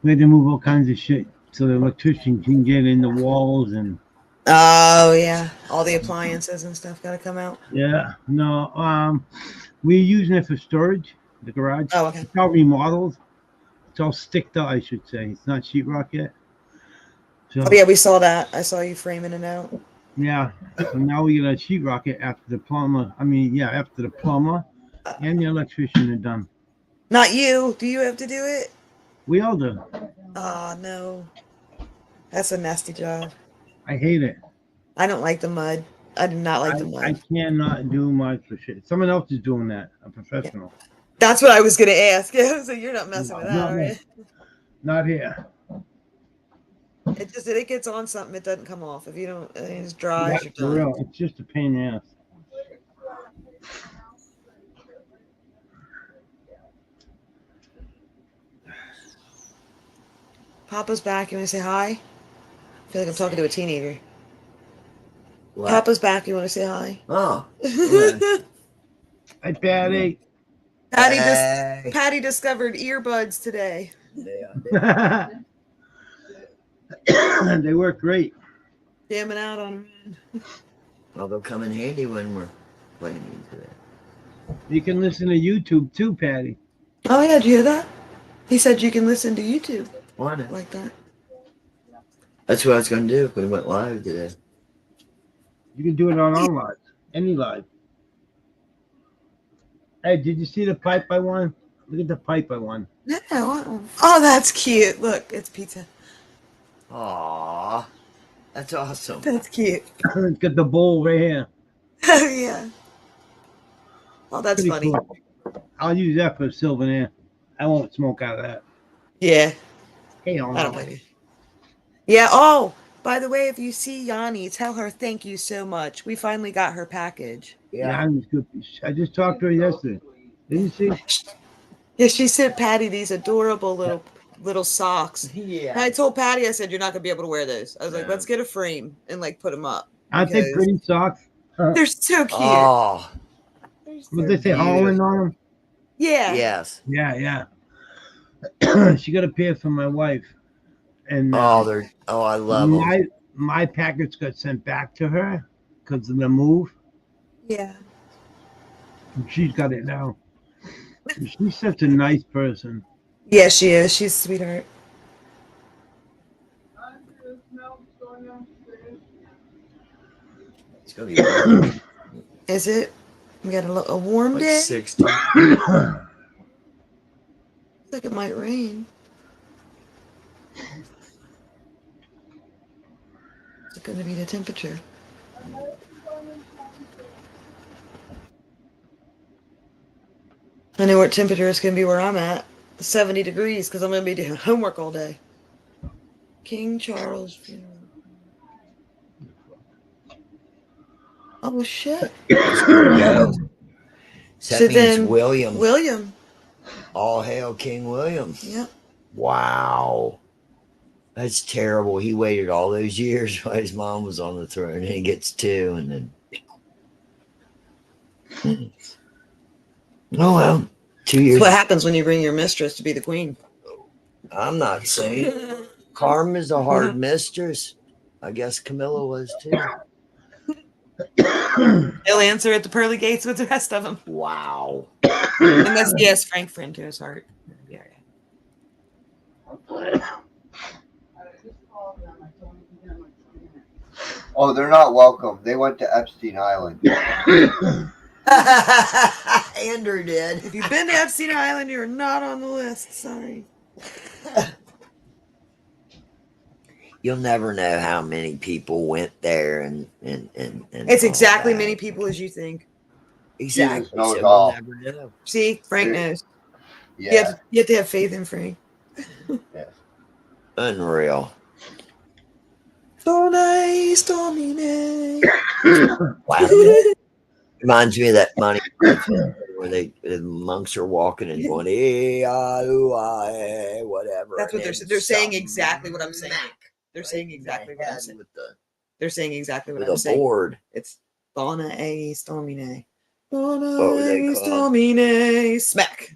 We had to move all kinds of shit so the electrician can get in the walls and. Oh, yeah. All the appliances and stuff got to come out. Yeah. No. We're using it for storage. The garage. Oh, okay. It's all remodeled. It's all sticked up, I should say. It's not sheetrock yet. So, Oh, yeah, we saw that. I saw you framing it out. yeah. So now we gotta sheetrock it after the plumber. After the plumber and the electrician are done. Not you. Do you have to do it? We all do. Oh, no. That's a nasty job. I hate it. I don't like the mud. I do not like the mud. I cannot do much for shit. Someone else is doing that. A professional. That's what I was going to ask. So you're not messing with that, are you? Not here. It gets on something, it doesn't come off. If you don't, it's dry. Yeah, for real. It's just a pain in the ass. Papa's back. You want to say hi? I feel like I'm talking to a teenager. What? Papa's back. You want to say hi? Oh. Okay. Hi, Patty. Patty discovered earbuds today. They work great. Jamming out on them. Well, they'll come in handy when we're playing into that. You can listen to YouTube too, Patty. Oh, yeah. Did you hear that? He said you can listen to YouTube Why not? like that. That's what I was going to do if we went live today. You can do it on our live, any live. Hey, did you see the pipe I won? Look at the pipe I won. No. Oh, that's cute. Look, it's pizza. Aww. That's awesome. That's cute. It's got the bowl right here. Oh, yeah. Oh, that's Pretty funny. cool. I'll use that for a souvenir. I won't smoke out of that. Yeah. Hey, I don't blame you. Yeah. Oh, by the way, if you see Yanni, tell her thank you so much. We finally got her package. Yeah, I just talked to her yesterday. Didn't you see? Yeah, she sent Patty these adorable little socks. Yeah. And I told Patty, I said, you're not going to be able to wear those. I was like, let's get a frame and like put them up. Aren't they pretty socks? They're so cute. Oh. Would they say Holland on them? Yeah. Yes. Yeah. She got a pair for my wife, and I love them. my package got sent back to her because of the move. Yeah. And she's got it now. She's such a nice person. Yeah, she is. She's a sweetheart. It's gonna be warm, Is it? We got a warm like day. 60. Looks like it might rain. What's it going to be the temperature? I know what temperature it's going to be where I'm at. 70 degrees because I'm going to be doing homework all day. King Charles funeral. Oh, shit. Go. So that So means then, William. William. All hail King William. Yep. Wow. That's terrible. He waited all those years while his mom was on the throne, and he gets two, and then. Oh, well. 2 years. That's what happens when you bring your mistress to be the queen. I'm not saying. Carmen's a hard mistress. I guess Camilla was too. He'll answer at the pearly gates with the rest of them. Wow. Unless he has Frank friend to his heart. Yeah. Oh, they're not welcome. They went to Epstein Island. Andrew did. If you've been to Epstein Island, you're not on the list. Sorry. You'll never know how many people went there and It's all exactly that. many people as you think. Exactly. Jesus knows So we'll all. never know. See, Frank Yeah. knows. Yeah. You have to have faith in Frank. Yes. Unreal. So nice, Domine. Wow. Reminds me of that money where the monks are walking and going, whatever. That's what they're saying exactly what I'm saying. They're saying exactly what I'm saying. They're saying exactly what With I'm a saying. board. It's Donna A. Domine. What were Donna they A. called? Domine. Smack.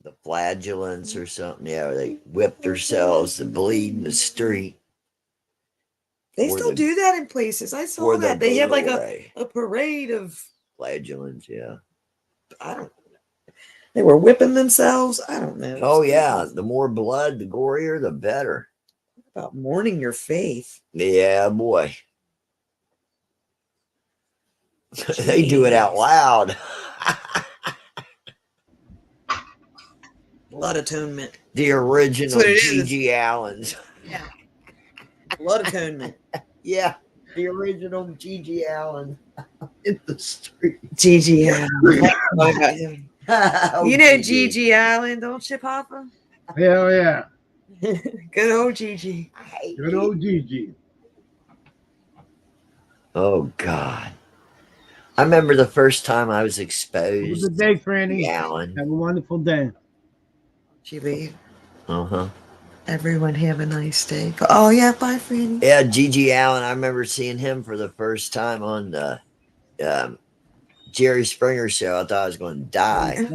The flagellants or something. Yeah, they whip themselves to bleed in the street. They Or still the- do that in places. I saw or the that. They have like glory. a parade of, Flagellants, yeah. I don't know. They were whipping themselves. I don't know. Oh, yeah. The more blood, the gorier, the better. About mourning your faith. Yeah, boy. They do it out loud. Blood atonement. The original That's what it is. G.G. Allens. Yeah. Blood atonement. Yeah, the original G.G. Allen in the street. Gigi Allen. You Oh, know Gigi Allen, don't you, Papa? Hell yeah. Good old Gigi. Good old Gigi. Oh, God. I remember the first time I was Have a exposed good day, to Franny. Allen. Have a wonderful day. She leave. Uh-huh. Everyone have a nice day. Oh yeah, bye, Franny. Yeah, G.G. Allen. I remember seeing him for the first time on the Jerry Springer show. I thought I was going to die.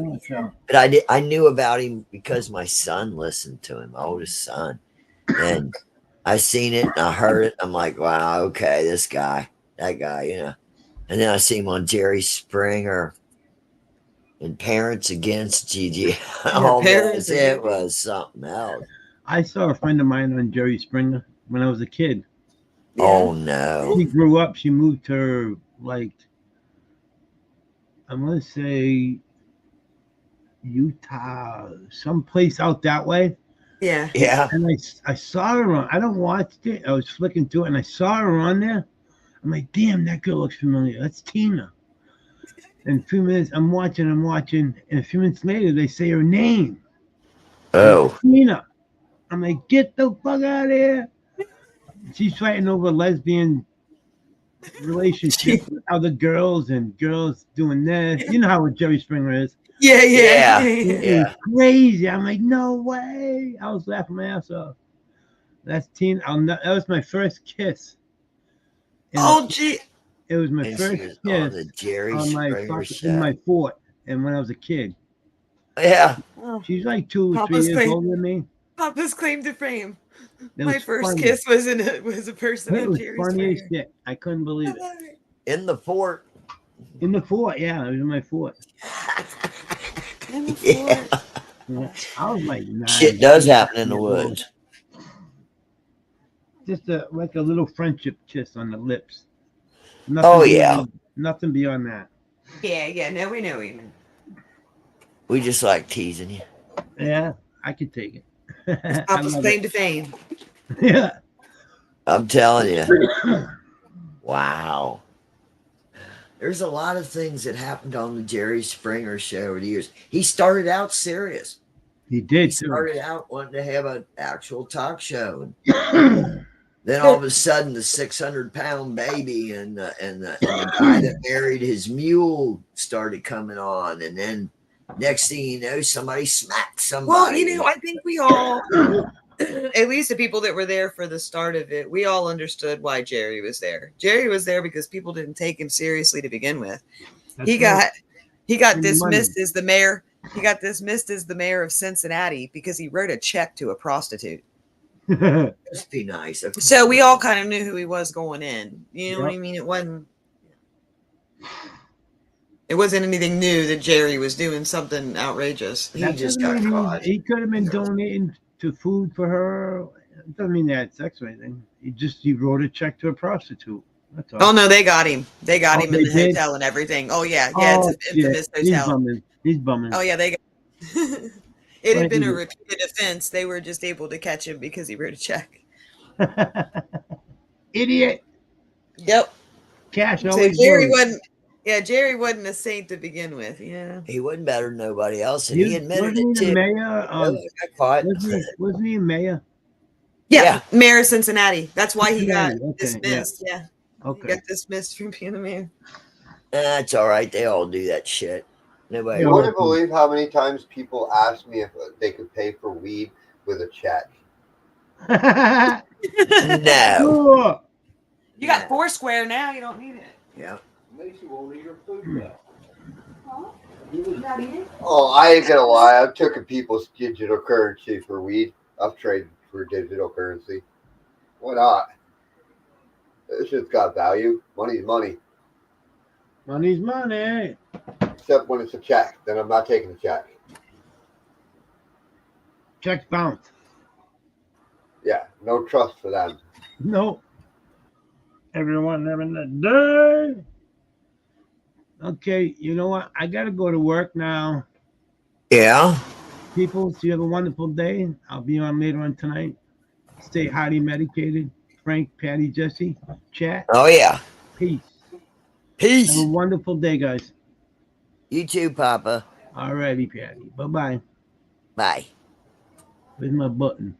But I knew about him because my son listened to him, my oldest son. And I seen it and I heard it. I'm like, wow, okay, that guy, you know. And then I see him on Jerry Springer and Parents Against Gigi. Oh, Parents it Against- was something else. I saw a friend of mine on Jerry Springer when I was a kid. Yeah. Oh, no. She grew up. She moved to, like, I'm going to say Utah, someplace out that way. Yeah. Yeah. And I saw her on, I don't watch it. I was flicking through it and I saw her on there. I'm like, damn, that girl looks familiar. That's Tina. And a few minutes, I'm watching. And a few minutes later, they say her name. Oh. Tina. I'm like, get the fuck out of here. She's fighting over lesbian relationships with other girls and girls doing this. You know how Jerry Springer is. Yeah. Yeah. It was crazy. I'm like, no way. I was laughing my ass off. That's Tina. That was my first kiss. Oh gee. It was my And she first was on the kiss Jerry on my Springer in my show. fort, and when I was a kid. Yeah. Oh, She's like 2 or 3 Papa's years claim. older than me. Papa's claim to fame. It My was first funny. kiss was a person It on was Jerry funny as Springer. shit. I couldn't I believe it. love it. In the fort. In the fort, yeah, it was in my fort. In the Yeah. fort. Yeah. I was like 9. Shit does happen in the years old. woods. Just like a little friendship kiss on the lips. Oh, yeah. Nothing beyond that. Yeah. No, we know him. We just like teasing you. Yeah, I could take it. I Papa's love claim it. to fame. Yeah. I'm telling you. Wow. There's a lot of things that happened on the Jerry Springer show over the years. He started out serious. He did He started out wanting to have an actual talk show. too. Then all of a sudden, the 600-pound baby and the guy that married his mule started coming on, and then next thing you know, somebody smacked somebody. Well, you know, I think we all, at least the people that were there for the start of it, we all understood why Jerry was there. Jerry was there because people didn't take him seriously to begin with. He got dismissed as the mayor. He got dismissed as the mayor of Cincinnati because he wrote a check to a prostitute. Just be nice. So we all kind of knew who he was going in. You know what I mean? It wasn't anything new that Jerry was doing something outrageous. He just got caught. He could have been donating to food for her. It doesn't mean they had sex or anything. He wrote a check to a prostitute. That's all. Oh no, they got him. They got him in the did? hotel and everything. Oh yeah, Oh, it's an infamous hotel. He's bumming. Oh yeah, they got it had been a repeated offense. They were just able to catch him because he wrote a check. Idiot. Yep. Cash So always Jerry works. Jerry wasn't a saint to begin with, yeah. He wasn't better than nobody else, and he admitted Wasn't it he the too. mayor? Got caught. Wasn't he a mayor? Yeah, mayor of Cincinnati. That's why he got Cincinnati, okay, dismissed. Yeah. He Okay. got dismissed from being the mayor. That's all right. They all do that shit. Nobody. You wouldn't believe how many times people ask me if they could pay for weed with a check. No. Sure. You got Foursquare now, you don't need it. Yeah. Macy won't eat her food now. Oh, I ain't gonna lie. I've taken people's digital currency for weed. I've traded for digital currency. Why not? This shit's got value. Money's money. Money's money. Except when it's a check. Then I'm not taking the check. Check bounce. Yeah, no trust for them. No. Everyone having a day. Okay, you know what? I gotta go to work now. Yeah. People, so you have a wonderful day. I'll be on later on tonight. Stay highly medicated. Frank, Patty, Jesse, chat. Oh yeah. Peace. Peace. Have a wonderful day, guys. You too, Papa. Alrighty, Patty. Bye-bye. Bye. Where's my button?